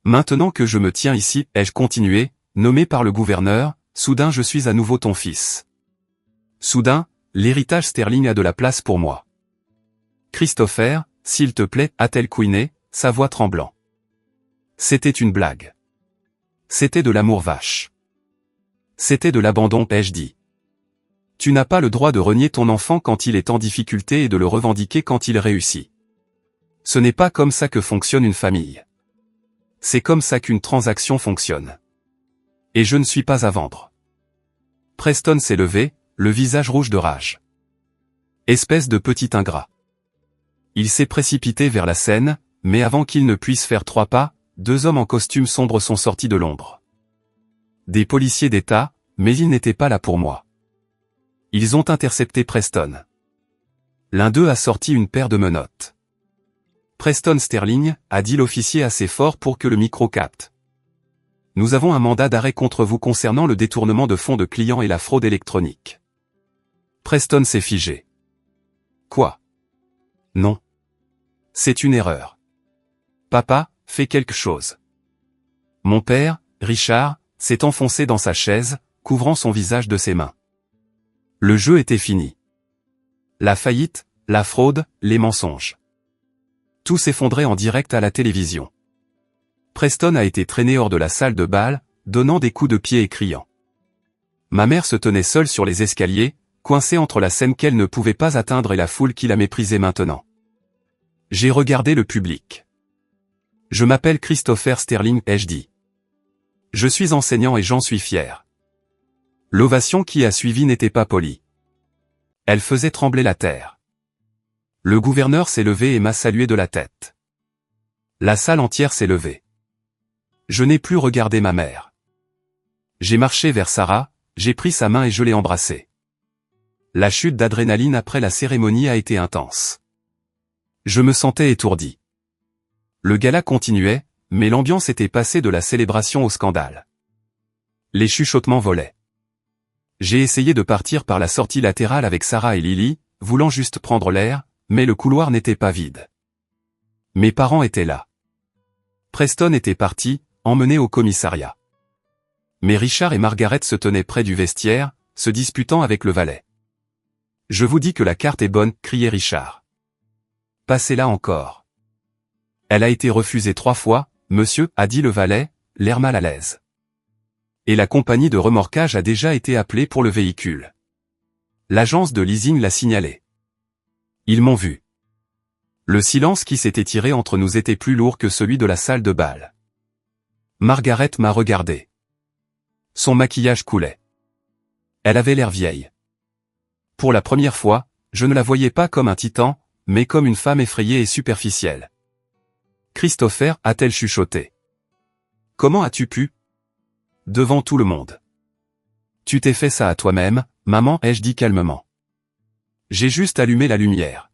Speaker 1: Maintenant que je me tiens ici, ai-je continué, nommé par le gouverneur, soudain je suis à nouveau ton fils. Soudain, l'héritage Sterling a de la place pour moi. Christopher, s'il te plaît, a-t-elle couiné, sa voix tremblant. C'était une blague. C'était de l'amour vache. C'était de l'abandon, ai-je dit. Tu n'as pas le droit de renier ton enfant quand il est en difficulté et de le revendiquer quand il réussit. Ce n'est pas comme ça que fonctionne une famille. C'est comme ça qu'une transaction fonctionne. Et je ne suis pas à vendre. Preston s'est levé, le visage rouge de rage. Espèce de petit ingrat. Il s'est précipité vers la scène, mais avant qu'il ne puisse faire 3 pas, 2 hommes en costume sombre sont sortis de l'ombre. Des policiers d'État, mais ils n'étaient pas là pour moi. Ils ont intercepté Preston. L'un d'eux a sorti une paire de menottes. Preston Sterling, a dit l'officier assez fort pour que le micro capte. Nous avons un mandat d'arrêt contre vous concernant le détournement de fonds de clients et la fraude électronique. Preston s'est figé. Quoi? Non. C'est une erreur. Papa, fais quelque chose. Mon père, Richard, s'est enfoncé dans sa chaise, couvrant son visage de ses mains. Le jeu était fini. La faillite, la fraude, les mensonges. Tout s'effondrait en direct à la télévision. Preston a été traîné hors de la salle de bal, donnant des coups de pied et criant. Ma mère se tenait seule sur les escaliers, coincée entre la scène qu'elle ne pouvait pas atteindre et la foule qui la méprisait maintenant. J'ai regardé le public. Je m'appelle Christopher Sterling, ai-je dit. Je suis enseignant et j'en suis fier. L'ovation qui a suivi n'était pas polie. Elle faisait trembler la terre. Le gouverneur s'est levé et m'a salué de la tête. La salle entière s'est levée. Je n'ai plus regardé ma mère. J'ai marché vers Sarah, j'ai pris sa main et je l'ai embrassée. La chute d'adrénaline après la cérémonie a été intense. Je me sentais étourdi. Le gala continuait, mais l'ambiance était passée de la célébration au scandale. Les chuchotements volaient. J'ai essayé de partir par la sortie latérale avec Sarah et Lily, voulant juste prendre l'air, mais le couloir n'était pas vide. Mes parents étaient là. Preston était parti, emmené au commissariat. Mais Richard et Margaret se tenaient près du vestiaire, se disputant avec le valet. Je vous dis que la carte est bonne, criait Richard. Passez-la encore. Elle a été refusée 3 fois, monsieur, a dit le valet, l'air mal à l'aise. Et la compagnie de remorquage a déjà été appelée pour le véhicule. L'agence de leasing l'a signalé. Ils m'ont vu. Le silence qui s'était tiré entre nous était plus lourd que celui de la salle de bal. Margaret m'a regardé. Son maquillage coulait. Elle avait l'air vieille. Pour la première fois, je ne la voyais pas comme un titan, mais comme une femme effrayée et superficielle. Christopher, a-t-elle chuchoté. Comment as-tu pu? Devant tout le monde. Tu t'es fait ça à toi-même, maman, ai-je dit calmement. J'ai juste allumé la lumière.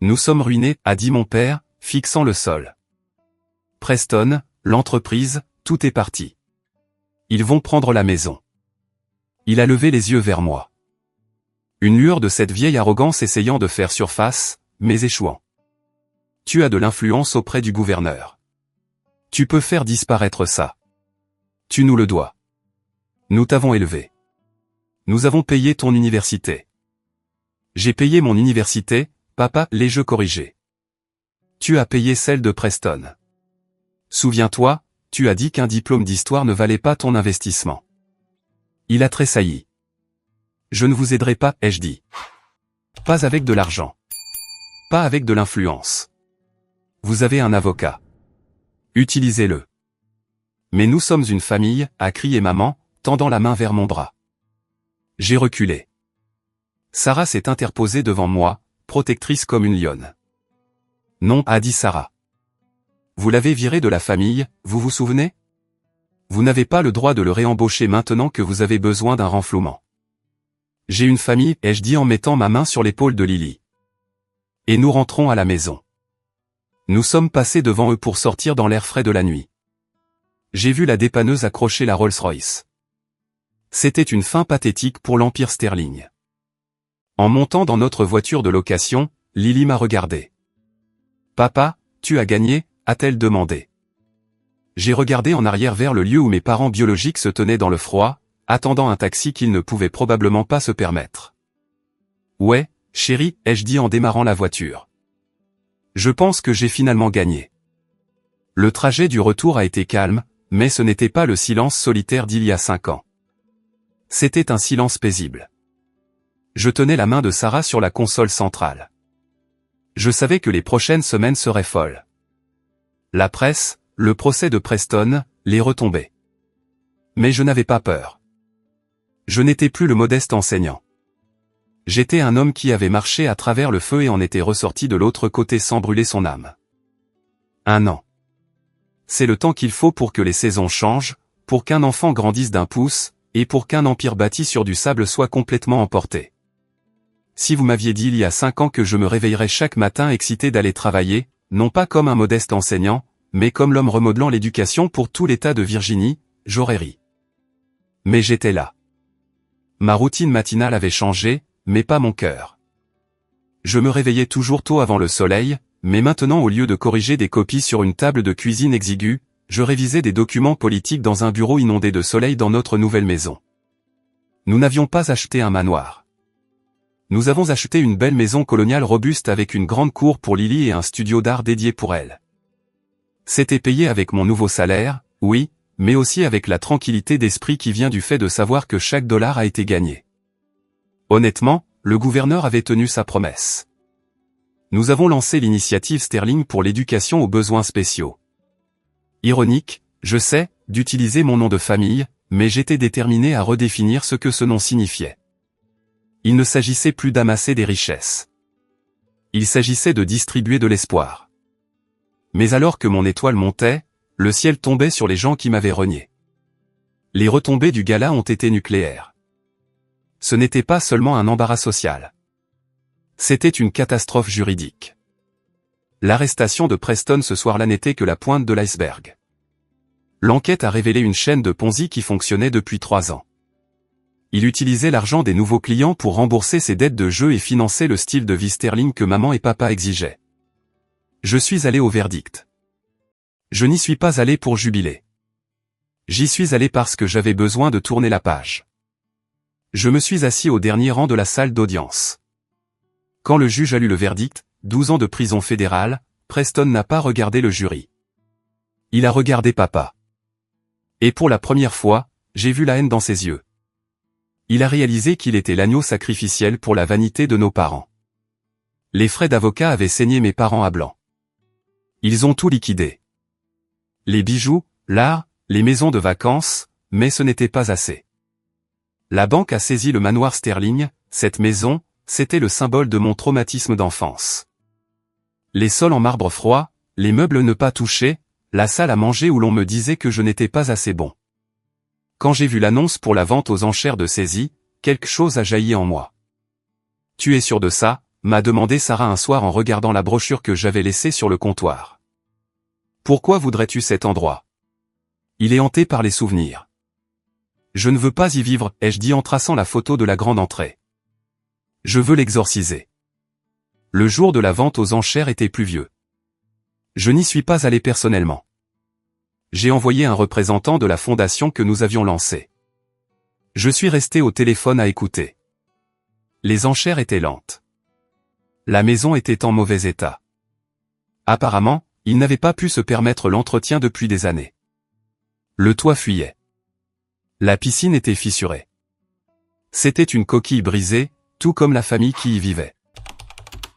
Speaker 1: Nous sommes ruinés, a dit mon père, fixant le sol. Preston, l'entreprise, tout est parti. Ils vont prendre la maison. Il a levé les yeux vers moi. Une lueur de cette vieille arrogance essayant de faire surface, mais échouant. Tu as de l'influence auprès du gouverneur. Tu peux faire disparaître ça. Tu nous le dois. Nous t'avons élevé. Nous avons payé ton université. J'ai payé mon université, papa, l'ai-je corrigé. Tu as payé celle de Preston. Souviens-toi, tu as dit qu'un diplôme d'histoire ne valait pas ton investissement. Il a tressailli. Je ne vous aiderai pas, ai-je dit. Pas avec de l'argent. Pas avec de l'influence. Vous avez un avocat. Utilisez-le. Mais nous sommes une famille, a crié maman, tendant la main vers mon bras. J'ai reculé. Sarah s'est interposée devant moi, protectrice comme une lionne. Non, a dit Sarah. Vous l'avez viré de la famille, vous vous souvenez? Vous n'avez pas le droit de le réembaucher maintenant que vous avez besoin d'un renflouement. J'ai une famille, ai-je dit en mettant ma main sur l'épaule de Lily. Et nous rentrons à la maison. Nous sommes passés devant eux pour sortir dans l'air frais de la nuit. J'ai vu la dépanneuse accrocher la Rolls-Royce. C'était une fin pathétique pour l'Empire Sterling. En montant dans notre voiture de location, Lily m'a regardé. « Papa, tu as gagné ?» a-t-elle demandé. J'ai regardé en arrière vers le lieu où mes parents biologiques se tenaient dans le froid, attendant un taxi qu'ils ne pouvaient probablement pas se permettre. « Ouais, chérie, ai-je dit en démarrant la voiture. Je pense que j'ai finalement gagné. » Le trajet du retour a été calme, mais ce n'était pas le silence solitaire d'il y a 5 ans. C'était un silence paisible. Je tenais la main de Sarah sur la console centrale. Je savais que les prochaines semaines seraient folles. La presse, le procès de Preston, les retombées. Mais je n'avais pas peur. Je n'étais plus le modeste enseignant. J'étais un homme qui avait marché à travers le feu et en était ressorti de l'autre côté sans brûler son âme. 1 an. C'est le temps qu'il faut pour que les saisons changent, pour qu'un enfant grandisse d'1 pouce, et pour qu'un empire bâti sur du sable soit complètement emporté. Si vous m'aviez dit il y a 5 ans que je me réveillerais chaque matin excité d'aller travailler, non pas comme un modeste enseignant, mais comme l'homme remodelant l'éducation pour tout l'État de Virginie, j'aurais ri. Mais j'étais là. Ma routine matinale avait changé, mais pas mon cœur. Je me réveillais toujours tôt avant le soleil, mais maintenant au lieu de corriger des copies sur une table de cuisine exiguë, je révisais des documents politiques dans un bureau inondé de soleil dans notre nouvelle maison. Nous n'avions pas acheté un manoir. Nous avons acheté une belle maison coloniale robuste avec une grande cour pour Lily et un studio d'art dédié pour elle. C'était payé avec mon nouveau salaire, oui, mais aussi avec la tranquillité d'esprit qui vient du fait de savoir que chaque dollar a été gagné. Honnêtement, le gouverneur avait tenu sa promesse. Nous avons lancé l'initiative Sterling pour l'éducation aux besoins spéciaux. Ironique, je sais, d'utiliser mon nom de famille, mais j'étais déterminé à redéfinir ce que ce nom signifiait. Il ne s'agissait plus d'amasser des richesses. Il s'agissait de distribuer de l'espoir. Mais alors que mon étoile montait, le ciel tombait sur les gens qui m'avaient renié. Les retombées du gala ont été nucléaires. Ce n'était pas seulement un embarras social. C'était une catastrophe juridique. L'arrestation de Preston ce soir-là n'était que la pointe de l'iceberg. L'enquête a révélé une chaîne de Ponzi qui fonctionnait depuis 3 ans. Il utilisait l'argent des nouveaux clients pour rembourser ses dettes de jeu et financer le style de vie Sterling que maman et papa exigeaient. Je suis allé au verdict. Je n'y suis pas allé pour jubiler. J'y suis allé parce que j'avais besoin de tourner la page. Je me suis assis au dernier rang de la salle d'audience. Quand le juge a lu le verdict, 12 ans de prison fédérale, Preston n'a pas regardé le jury. Il a regardé papa. Et pour la première fois, j'ai vu la haine dans ses yeux. Il a réalisé qu'il était l'agneau sacrificiel pour la vanité de nos parents. Les frais d'avocat avaient saigné mes parents à blanc. Ils ont tout liquidé. Les bijoux, l'art, les maisons de vacances, mais ce n'était pas assez. La banque a saisi le manoir Sterling, cette maison, c'était le symbole de mon traumatisme d'enfance. Les sols en marbre froid, les meubles ne pas touchés, la salle à manger où l'on me disait que je n'étais pas assez bon. Quand j'ai vu l'annonce pour la vente aux enchères de saisie, quelque chose a jailli en moi. « Tu es sûr de ça ?» m'a demandé Sarah un soir en regardant la brochure que j'avais laissée sur le comptoir. « Pourquoi voudrais-tu cet endroit ? Il est hanté par les souvenirs. »« Je ne veux pas y vivre, ai-je dit en traçant la photo de la grande entrée. Je veux l'exorciser. » Le jour de la vente aux enchères était pluvieux. Je n'y suis pas allé personnellement. J'ai envoyé un représentant de la fondation que nous avions lancée. Je suis resté au téléphone à écouter. Les enchères étaient lentes. La maison était en mauvais état. Apparemment, il n'avait pas pu se permettre l'entretien depuis des années. Le toit fuyait. La piscine était fissurée. C'était une coquille brisée, tout comme la famille qui y vivait.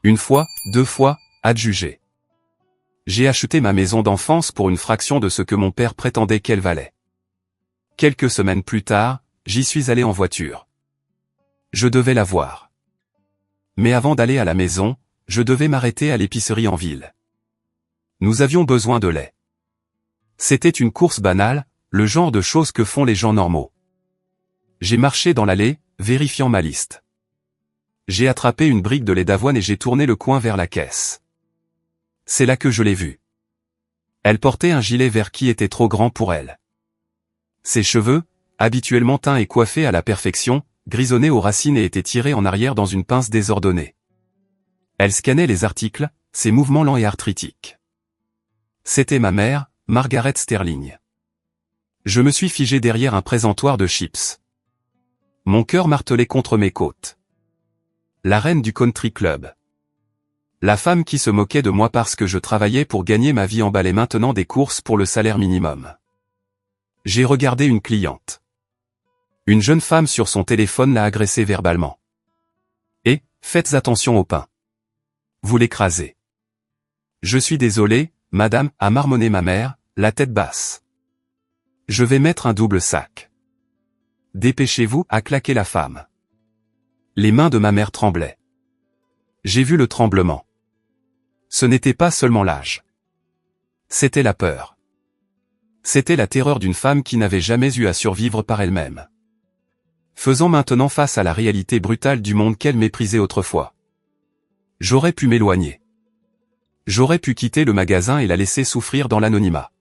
Speaker 1: Une fois, 2 fois, adjugé. J'ai acheté ma maison d'enfance pour une fraction de ce que mon père prétendait qu'elle valait. Quelques semaines plus tard, j'y suis allé en voiture. Je devais la voir. Mais avant d'aller à la maison, je devais m'arrêter à l'épicerie en ville. Nous avions besoin de lait. C'était une course banale, le genre de choses que font les gens normaux. J'ai marché dans l'allée, vérifiant ma liste. J'ai attrapé une brique de lait d'avoine et j'ai tourné le coin vers la caisse. C'est là que je l'ai vue. Elle portait un gilet vert qui était trop grand pour elle. Ses cheveux, habituellement teints et coiffés à la perfection, grisonnaient aux racines et étaient tirés en arrière dans une pince désordonnée. Elle scannait les articles, ses mouvements lents et arthritiques. C'était ma mère, Margaret Sterling. Je me suis figé derrière un présentoir de chips. Mon cœur martelait contre mes côtes. La reine du country club. La femme qui se moquait de moi parce que je travaillais pour gagner ma vie emballait maintenant des courses pour le salaire minimum. J'ai regardé une cliente. Une jeune femme sur son téléphone l'a agressée verbalement. Et, faites attention au pain. Vous l'écrasez. Je suis désolé, madame, a marmonné ma mère, la tête basse. Je vais mettre un double sac. Dépêchez-vous, a claqué la femme. Les mains de ma mère tremblaient. J'ai vu le tremblement. Ce n'était pas seulement l'âge. C'était la peur. C'était la terreur d'une femme qui n'avait jamais eu à survivre par elle-même. Faisant maintenant face à la réalité brutale du monde qu'elle méprisait autrefois. J'aurais pu m'éloigner. J'aurais pu quitter le magasin et la laisser souffrir dans l'anonymat.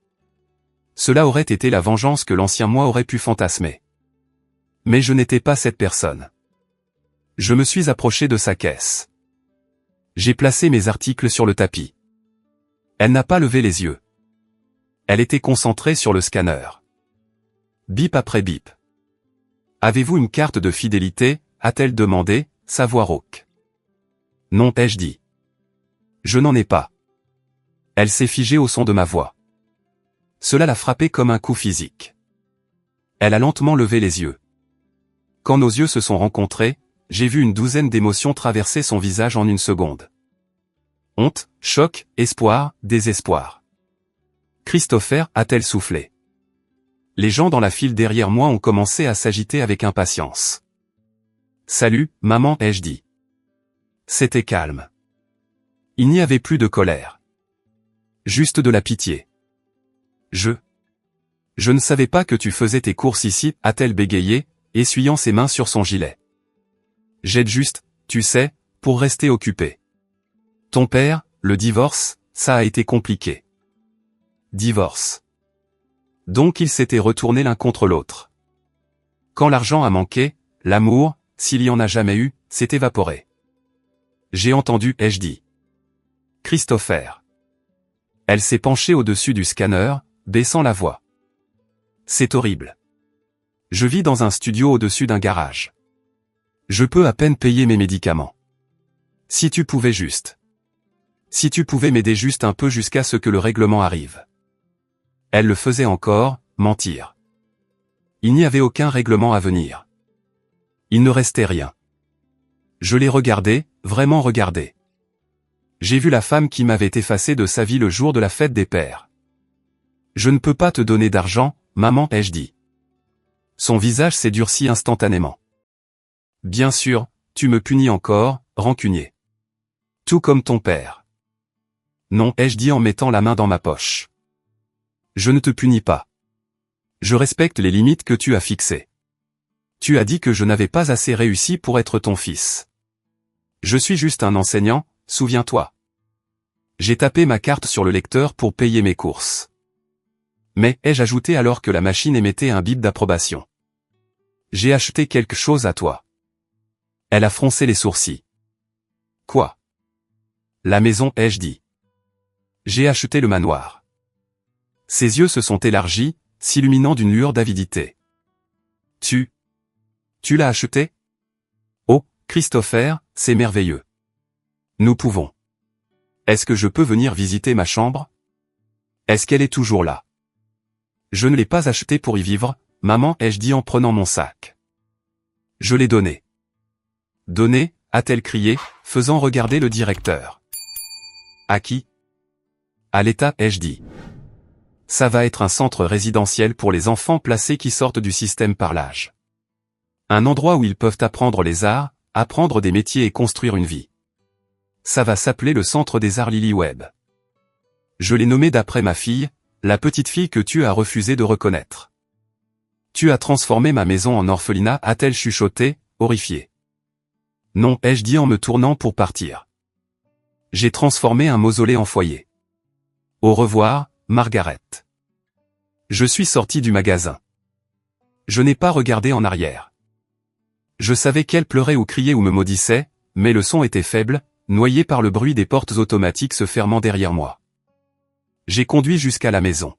Speaker 1: Cela aurait été la vengeance que l'ancien moi aurait pu fantasmer. Mais je n'étais pas cette personne. Je me suis approché de sa caisse. J'ai placé mes articles sur le tapis. Elle n'a pas levé les yeux. Elle était concentrée sur le scanner. Bip après bip. Avez-vous une carte de fidélité, a-t-elle demandé, sa voix rauque. Non, ai-je dit. Je n'en ai pas. Elle s'est figée au son de ma voix. Cela l'a frappée comme un coup physique. Elle a lentement levé les yeux. Quand nos yeux se sont rencontrés, j'ai vu une douzaine d'émotions traverser son visage en une seconde. Honte, choc, espoir, désespoir. Christopher, a-t-elle soufflé. Les gens dans la file derrière moi ont commencé à s'agiter avec impatience. Salut, maman, ai-je dit. C'était calme. Il n'y avait plus de colère. Juste de la pitié. Je ne savais pas que tu faisais tes courses ici, a-t-elle bégayé, essuyant ses mains sur son gilet. J'aide juste, tu sais, pour rester occupé. Ton père, le divorce, ça a été compliqué. Divorce. Donc ils s'étaient retournés l'un contre l'autre. Quand l'argent a manqué, l'amour, s'il y en a jamais eu, s'est évaporé. J'ai entendu, ai-je dit. Christopher. Elle s'est penchée au-dessus du scanner, baissant la voix. C'est horrible. Je vis dans un studio au-dessus d'un garage. Je peux à peine payer mes médicaments. Si tu pouvais juste. Si tu pouvais m'aider juste un peu jusqu'à ce que le règlement arrive. Elle le faisait encore, mentir. Il n'y avait aucun règlement à venir. Il ne restait rien. Je l'ai regardé, vraiment regardé. J'ai vu la femme qui m'avait effacé de sa vie le jour de la fête des pères. Je ne peux pas te donner d'argent, maman, ai-je dit. Son visage s'est durci instantanément. Bien sûr, tu me punis encore, rancunier. Tout comme ton père. Non, ai-je dit en mettant la main dans ma poche. Je ne te punis pas. Je respecte les limites que tu as fixées. Tu as dit que je n'avais pas assez réussi pour être ton fils. Je suis juste un enseignant, souviens-toi. J'ai tapé ma carte sur le lecteur pour payer mes courses. Mais, ai-je ajouté alors que la machine émettait un bip d'approbation. J'ai acheté quelque chose à toi. Elle a froncé les sourcils. Quoi? La maison, ai-je dit. J'ai acheté le manoir. Ses yeux se sont élargis, s'illuminant d'une lueur d'avidité. Tu l'as acheté? Oh, Christopher, c'est merveilleux. Nous pouvons. Est-ce que je peux venir visiter ma chambre? Est-ce qu'elle est toujours là? Je ne l'ai pas acheté pour y vivre, maman, ai-je dit en prenant mon sac. Je l'ai donné. Donné, a-t-elle crié, faisant regarder le directeur. À qui? À l'État, ai-je dit. Ça va être un centre résidentiel pour les enfants placés qui sortent du système par l'âge. Un endroit où ils peuvent apprendre les arts, apprendre des métiers et construire une vie. Ça va s'appeler le Centre des Arts Lily-Webb. Je l'ai nommé d'après ma fille, la petite fille que tu as refusé de reconnaître. Tu as transformé ma maison en orphelinat, a-t-elle chuchoté, horrifiée. Non, ai-je dit en me tournant pour partir. J'ai transformé un mausolée en foyer. Au revoir, Margaret. Je suis sorti du magasin. Je n'ai pas regardé en arrière. Je savais qu'elle pleurait ou criait ou me maudissait, mais le son était faible, noyé par le bruit des portes automatiques se fermant derrière moi. J'ai conduit jusqu'à la maison.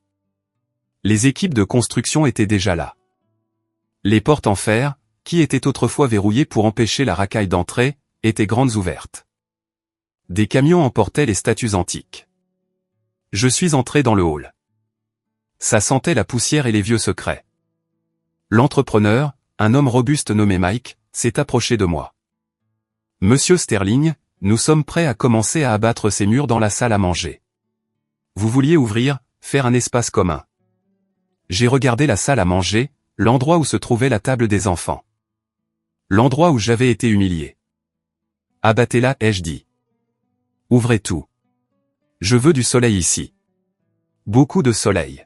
Speaker 1: Les équipes de construction étaient déjà là. Les portes en fer, qui étaient autrefois verrouillées pour empêcher la racaille d'entrer, étaient grandes ouvertes. Des camions emportaient les statues antiques. Je suis entré dans le hall. Ça sentait la poussière et les vieux secrets. L'entrepreneur, un homme robuste nommé Mike, s'est approché de moi. Monsieur Sterling, nous sommes prêts à commencer à abattre ces murs dans la salle à manger. Vous vouliez ouvrir, faire un espace commun. J'ai regardé la salle à manger, l'endroit où se trouvait la table des enfants. L'endroit où j'avais été humilié. Abattez-la, ai-je dit. Ouvrez tout. Je veux du soleil ici. Beaucoup de soleil.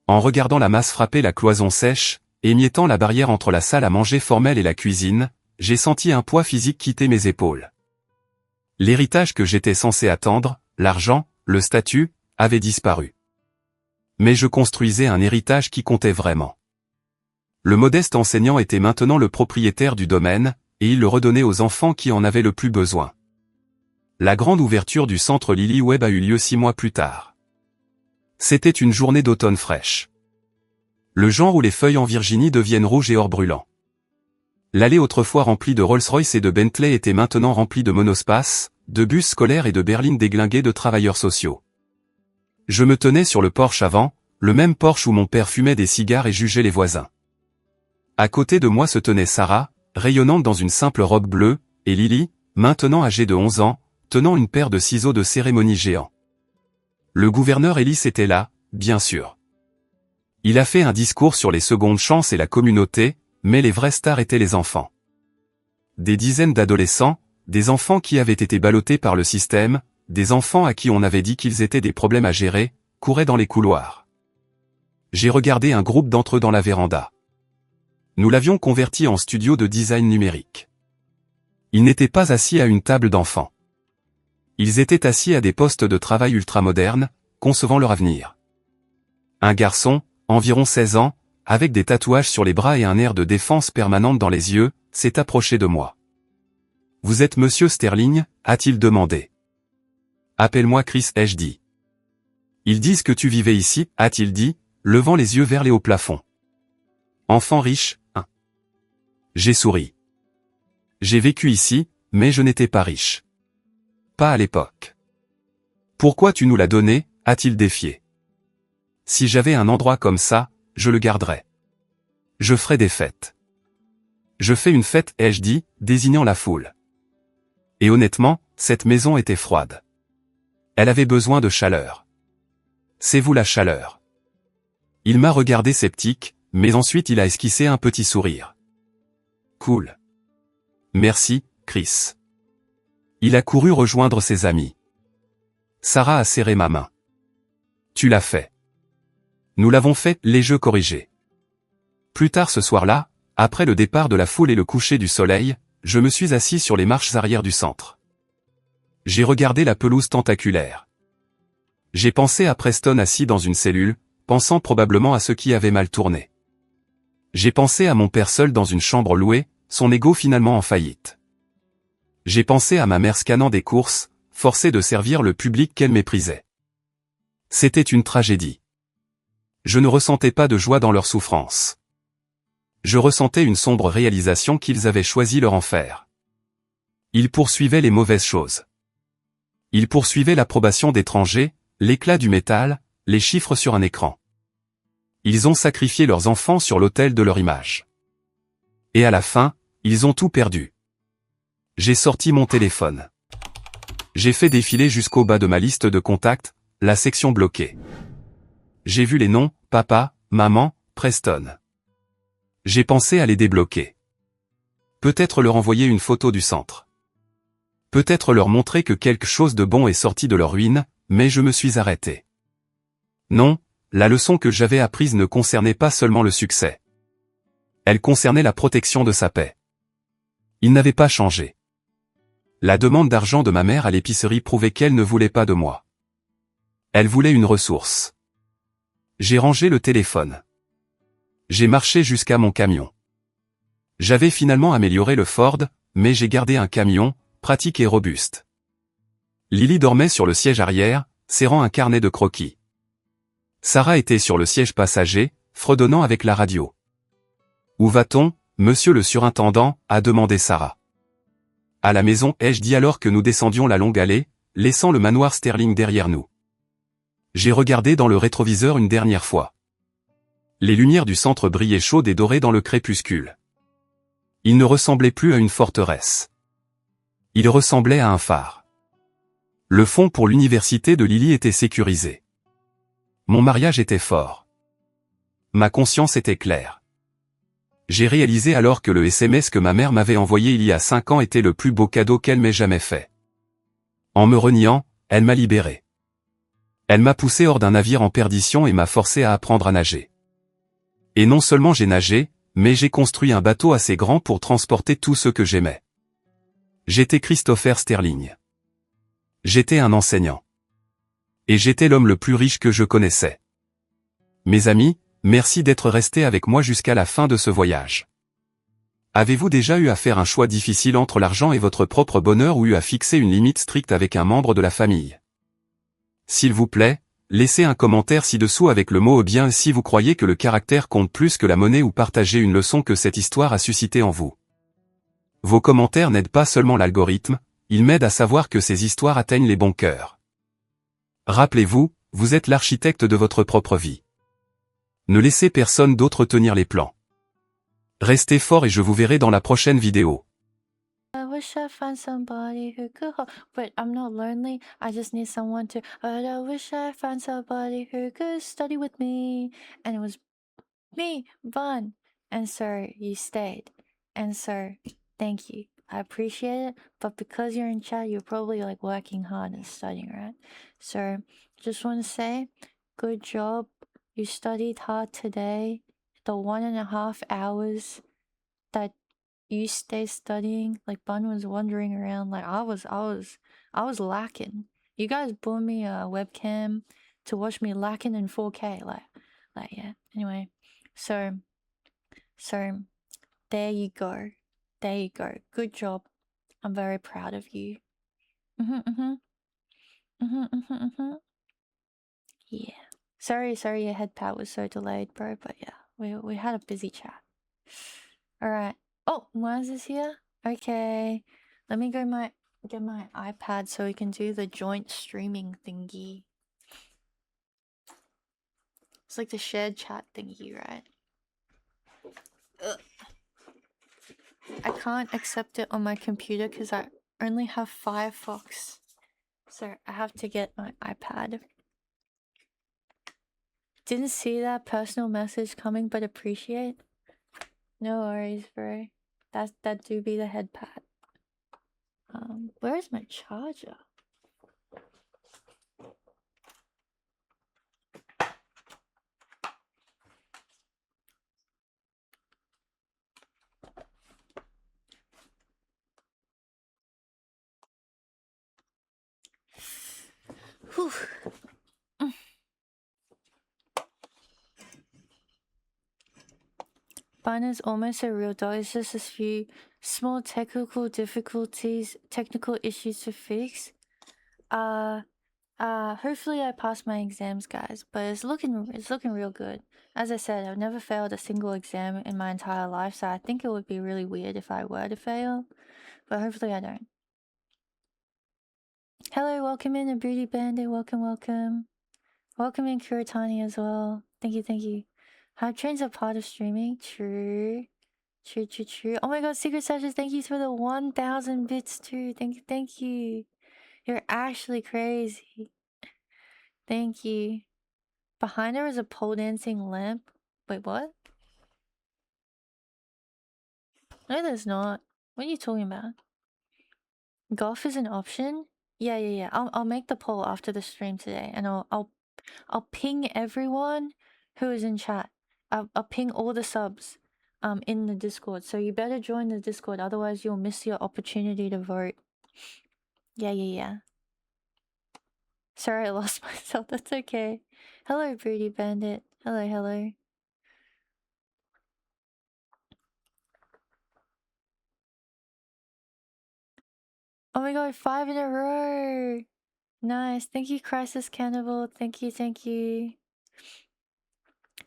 Speaker 1: En regardant la masse frapper la cloison sèche, émiettant la barrière entre la salle à manger formelle et la cuisine, j'ai senti un poids physique quitter mes épaules. L'héritage que j'étais censé attendre, l'argent, le statut, avait disparu. Mais je construisais un héritage qui comptait vraiment. Le modeste enseignant était maintenant le propriétaire du domaine, et il le redonnait aux enfants qui en avaient le plus besoin. La grande ouverture du centre Lily-Webb a eu lieu 6 mois plus tard. C'était une journée d'automne fraîche. Le genre où les feuilles en Virginie deviennent rouges et or brûlant. L'allée autrefois remplie de Rolls-Royce et de Bentley était maintenant remplie de monospaces, de bus scolaires et de berlines déglinguées de travailleurs sociaux. Je me tenais sur le porche avant, le même porche où mon père fumait des cigares et jugeait les voisins. À côté de moi se tenait Sarah, rayonnante dans une simple robe bleue, et Lily, maintenant âgée de 11 ans, tenant une paire de ciseaux de cérémonie géants. Le gouverneur Ellis était là, bien sûr. Il a fait un discours sur les secondes chances et la communauté, mais les vrais stars étaient les enfants. Des dizaines d'adolescents, des enfants qui avaient été ballottés par le système, des enfants à qui on avait dit qu'ils étaient des problèmes à gérer, couraient dans les couloirs. J'ai regardé un groupe d'entre eux dans la véranda. Nous l'avions converti en studio de design numérique. Ils n'étaient pas assis à une table d'enfants. Ils étaient assis à des postes de travail ultramodernes, concevant leur avenir. Un garçon, environ 16 ans, avec des tatouages sur les bras et un air de défense permanente dans les yeux, s'est approché de moi. « Vous êtes Monsieur Sterling ?» a-t-il demandé. « Appelle-moi Chris » ai-je dit. « Ils disent que tu vivais ici » a-t-il dit, levant les yeux vers les hauts plafonds. « Enfant riche, hein ?» J'ai souri. J'ai vécu ici, mais je n'étais pas riche. Pas à l'époque. « Pourquoi tu nous l'as donné ?» a-t-il défié. « Si j'avais un endroit comme ça, je le garderais. Je ferai des fêtes. » Je fais une fête, ai-je dit, désignant la foule. Et honnêtement, cette maison était froide. Elle avait besoin de chaleur. C'est vous la chaleur. Il m'a regardé sceptique, mais ensuite il a esquissé un petit sourire. Cool. Merci, Chris. Il a couru rejoindre ses amis. Sarah a serré ma main. Tu l'as fait. Nous l'avons fait, les jeux corrigés. Plus tard ce soir-là, après le départ de la foule et le coucher du soleil, je me suis assis sur les marches arrière du centre. J'ai regardé la pelouse tentaculaire. J'ai pensé à Preston assis dans une cellule, pensant probablement à ce qui avait mal tourné. J'ai pensé à mon père seul dans une chambre louée, son ego finalement en faillite. J'ai pensé à ma mère scannant des courses, forcée de servir le public qu'elle méprisait. C'était une tragédie. Je ne ressentais pas de joie dans leur souffrance. Je ressentais une sombre réalisation qu'ils avaient choisi leur enfer. Ils poursuivaient les mauvaises choses. Ils poursuivaient l'approbation d'étrangers, l'éclat du métal, les chiffres sur un écran. Ils ont sacrifié leurs enfants sur l'autel de leur image. Et à la fin, ils ont tout perdu. J'ai sorti mon téléphone. J'ai fait défiler jusqu'au bas de ma liste de contacts, la section bloquée. J'ai vu les noms, papa, maman, Preston. J'ai pensé à les débloquer. Peut-être leur envoyer une photo du centre. Peut-être leur montrer que quelque chose de bon est sorti de leur ruine, mais je me suis arrêté. Non, la leçon que j'avais apprise ne concernait pas seulement le succès. Elle concernait la protection de sa paix. Il n'avait pas changé. La demande d'argent de ma mère à l'épicerie prouvait qu'elle ne voulait pas de moi. Elle voulait une ressource. J'ai rangé le téléphone. J'ai marché jusqu'à mon camion. J'avais finalement amélioré le Ford, mais j'ai gardé un camion, pratique et robuste. Lily dormait sur le siège arrière, serrant un carnet de croquis. Sarah était sur le siège passager, fredonnant avec la radio. « Où va-t-on, monsieur le surintendant ?» a demandé Sarah. « À la maison » ai-je dit alors que nous descendions la longue allée, laissant le manoir Sterling derrière nous. J'ai regardé dans le rétroviseur une dernière fois. Les lumières du centre brillaient chaudes et dorées dans le crépuscule. Il ne ressemblait plus à une forteresse. Il ressemblait à un phare. Le fonds pour l'université de Lily était sécurisé. Mon mariage était fort. Ma conscience était claire. J'ai réalisé alors que le SMS que ma mère m'avait envoyé il y a 5 ans était le plus beau cadeau qu'elle m'ait jamais fait. En me reniant, elle m'a libéré. Elle m'a poussé hors d'un navire en perdition et m'a forcé à apprendre à nager. Et non seulement j'ai nagé, mais j'ai construit un bateau assez grand pour transporter tout ce que j'aimais. J'étais Christopher Sterling. J'étais un enseignant. Et j'étais l'homme le plus riche que je connaissais. Mes amis, merci d'être restés avec moi jusqu'à la fin de ce voyage. Avez-vous déjà eu à faire un choix difficile entre l'argent et votre propre bonheur ou eu à fixer une limite stricte avec un membre de la famille? S'il vous plaît, laissez un commentaire ci-dessous avec le mot « bien » si vous croyez que le caractère compte plus que la monnaie ou partagez une leçon que cette histoire a suscité en vous. Vos commentaires n'aident pas seulement l'algorithme, ils m'aident à savoir que ces histoires atteignent les bons cœurs. Rappelez-vous, vous êtes l'architecte de votre propre vie. Ne laissez personne d'autre tenir les plans. Restez fort et je vous verrai dans la prochaine vidéo.
Speaker 2: I wish I found somebody who could hold, but I'm not lonely. I just need someone to. But I wish I found somebody who could study with me. And it was me, Vaughn. And so you stayed. And so thank you. I appreciate it. But because you're in chat, you're probably like working hard and studying, right? So just want to say, good job. You studied hard today. The 1.5 hours that you stay studying. Like Bun was wandering around. Like I was lacking. You guys bought me a webcam to watch me lacking in 4K. Like yeah. Anyway, so there you go. There you go. Good job. I'm very proud of you. Yeah. Sorry your head pat was so delayed, bro. But yeah, we had a busy chat. All right. Oh, Maz is here. Okay, let me get my iPad so we can do the joint streaming thingy. It's like the shared chat thingy, right? Ugh. I can't accept it on my computer because I only have Firefox, so I have to get my iPad. Didn't see that personal message coming, but appreciate. No worries, bro. That do be the head pat. Where's my charger? Whew. Bun is almost a real dog. It's just a few small technical issues to fix. Hopefully I pass my exams, guys. But it's looking real good. As I said, I've never failed a single exam in my entire life, so I think it would be really weird if I were to fail. But hopefully I don't. Hello, welcome in, a Beauty Bandit. Welcome. Welcome in, Kuratani as well. Thank you. Hype train's a part of streaming. True. True, true, true. Oh my god, Secret Sessions, thank you for the 1,000 bits too. Thank you, thank you. You're actually crazy. Thank you. Behind her is a pole dancing lamp. Wait, what? No, there's not. What are you talking about? Golf is an option? Yeah. I'll make the poll after the stream today, and I'll ping everyone who is in chat. I'll ping all the subs in the Discord. So you better join the Discord, otherwise you'll miss your opportunity to vote. Yeah. Sorry, I lost myself. That's okay. Hello, Broody Bandit. Hello. Oh my god, 5 in a row! Nice. Thank you, Crisis Cannibal. Thank you.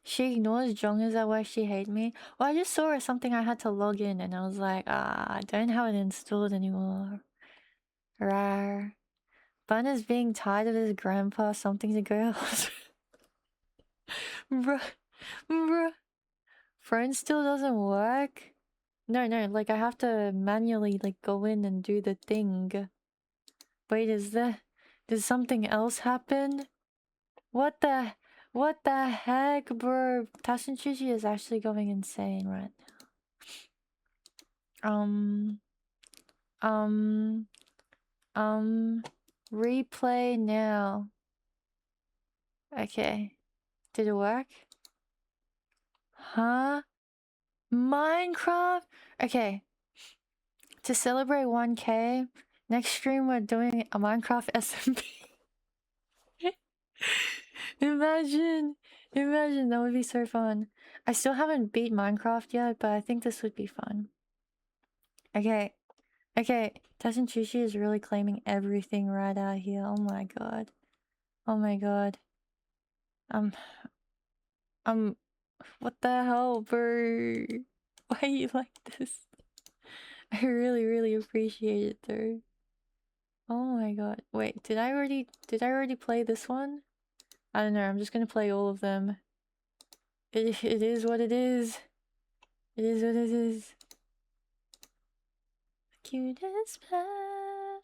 Speaker 2: She ignores Jong, is that why she hates me? Well, I just saw something I had to log in and I was like, I don't have it installed anymore. Rar. Bun is being tired of his grandpa, something to go. Bruh. Phone still doesn't work? No, like I have to manually like go in and do the thing. Wait, did something else happen? What the heck, bro? Tashin Chichi is actually going insane right now. Replay now. Okay. Did it work? Huh? Minecraft? Okay. To celebrate 1K, next stream we're doing a Minecraft SMP. Imagine, that would be so fun. I still haven't beat Minecraft yet, but I think this would be fun. Okay. Tashin Chushi is really claiming everything right out here. Oh my god. What the hell, bro? Why are you like this? I really appreciate it though. Oh my god. Wait, did I already play this one? I don't know, I'm just gonna play all of them. It is what it is. It is what it is. Cutest pet.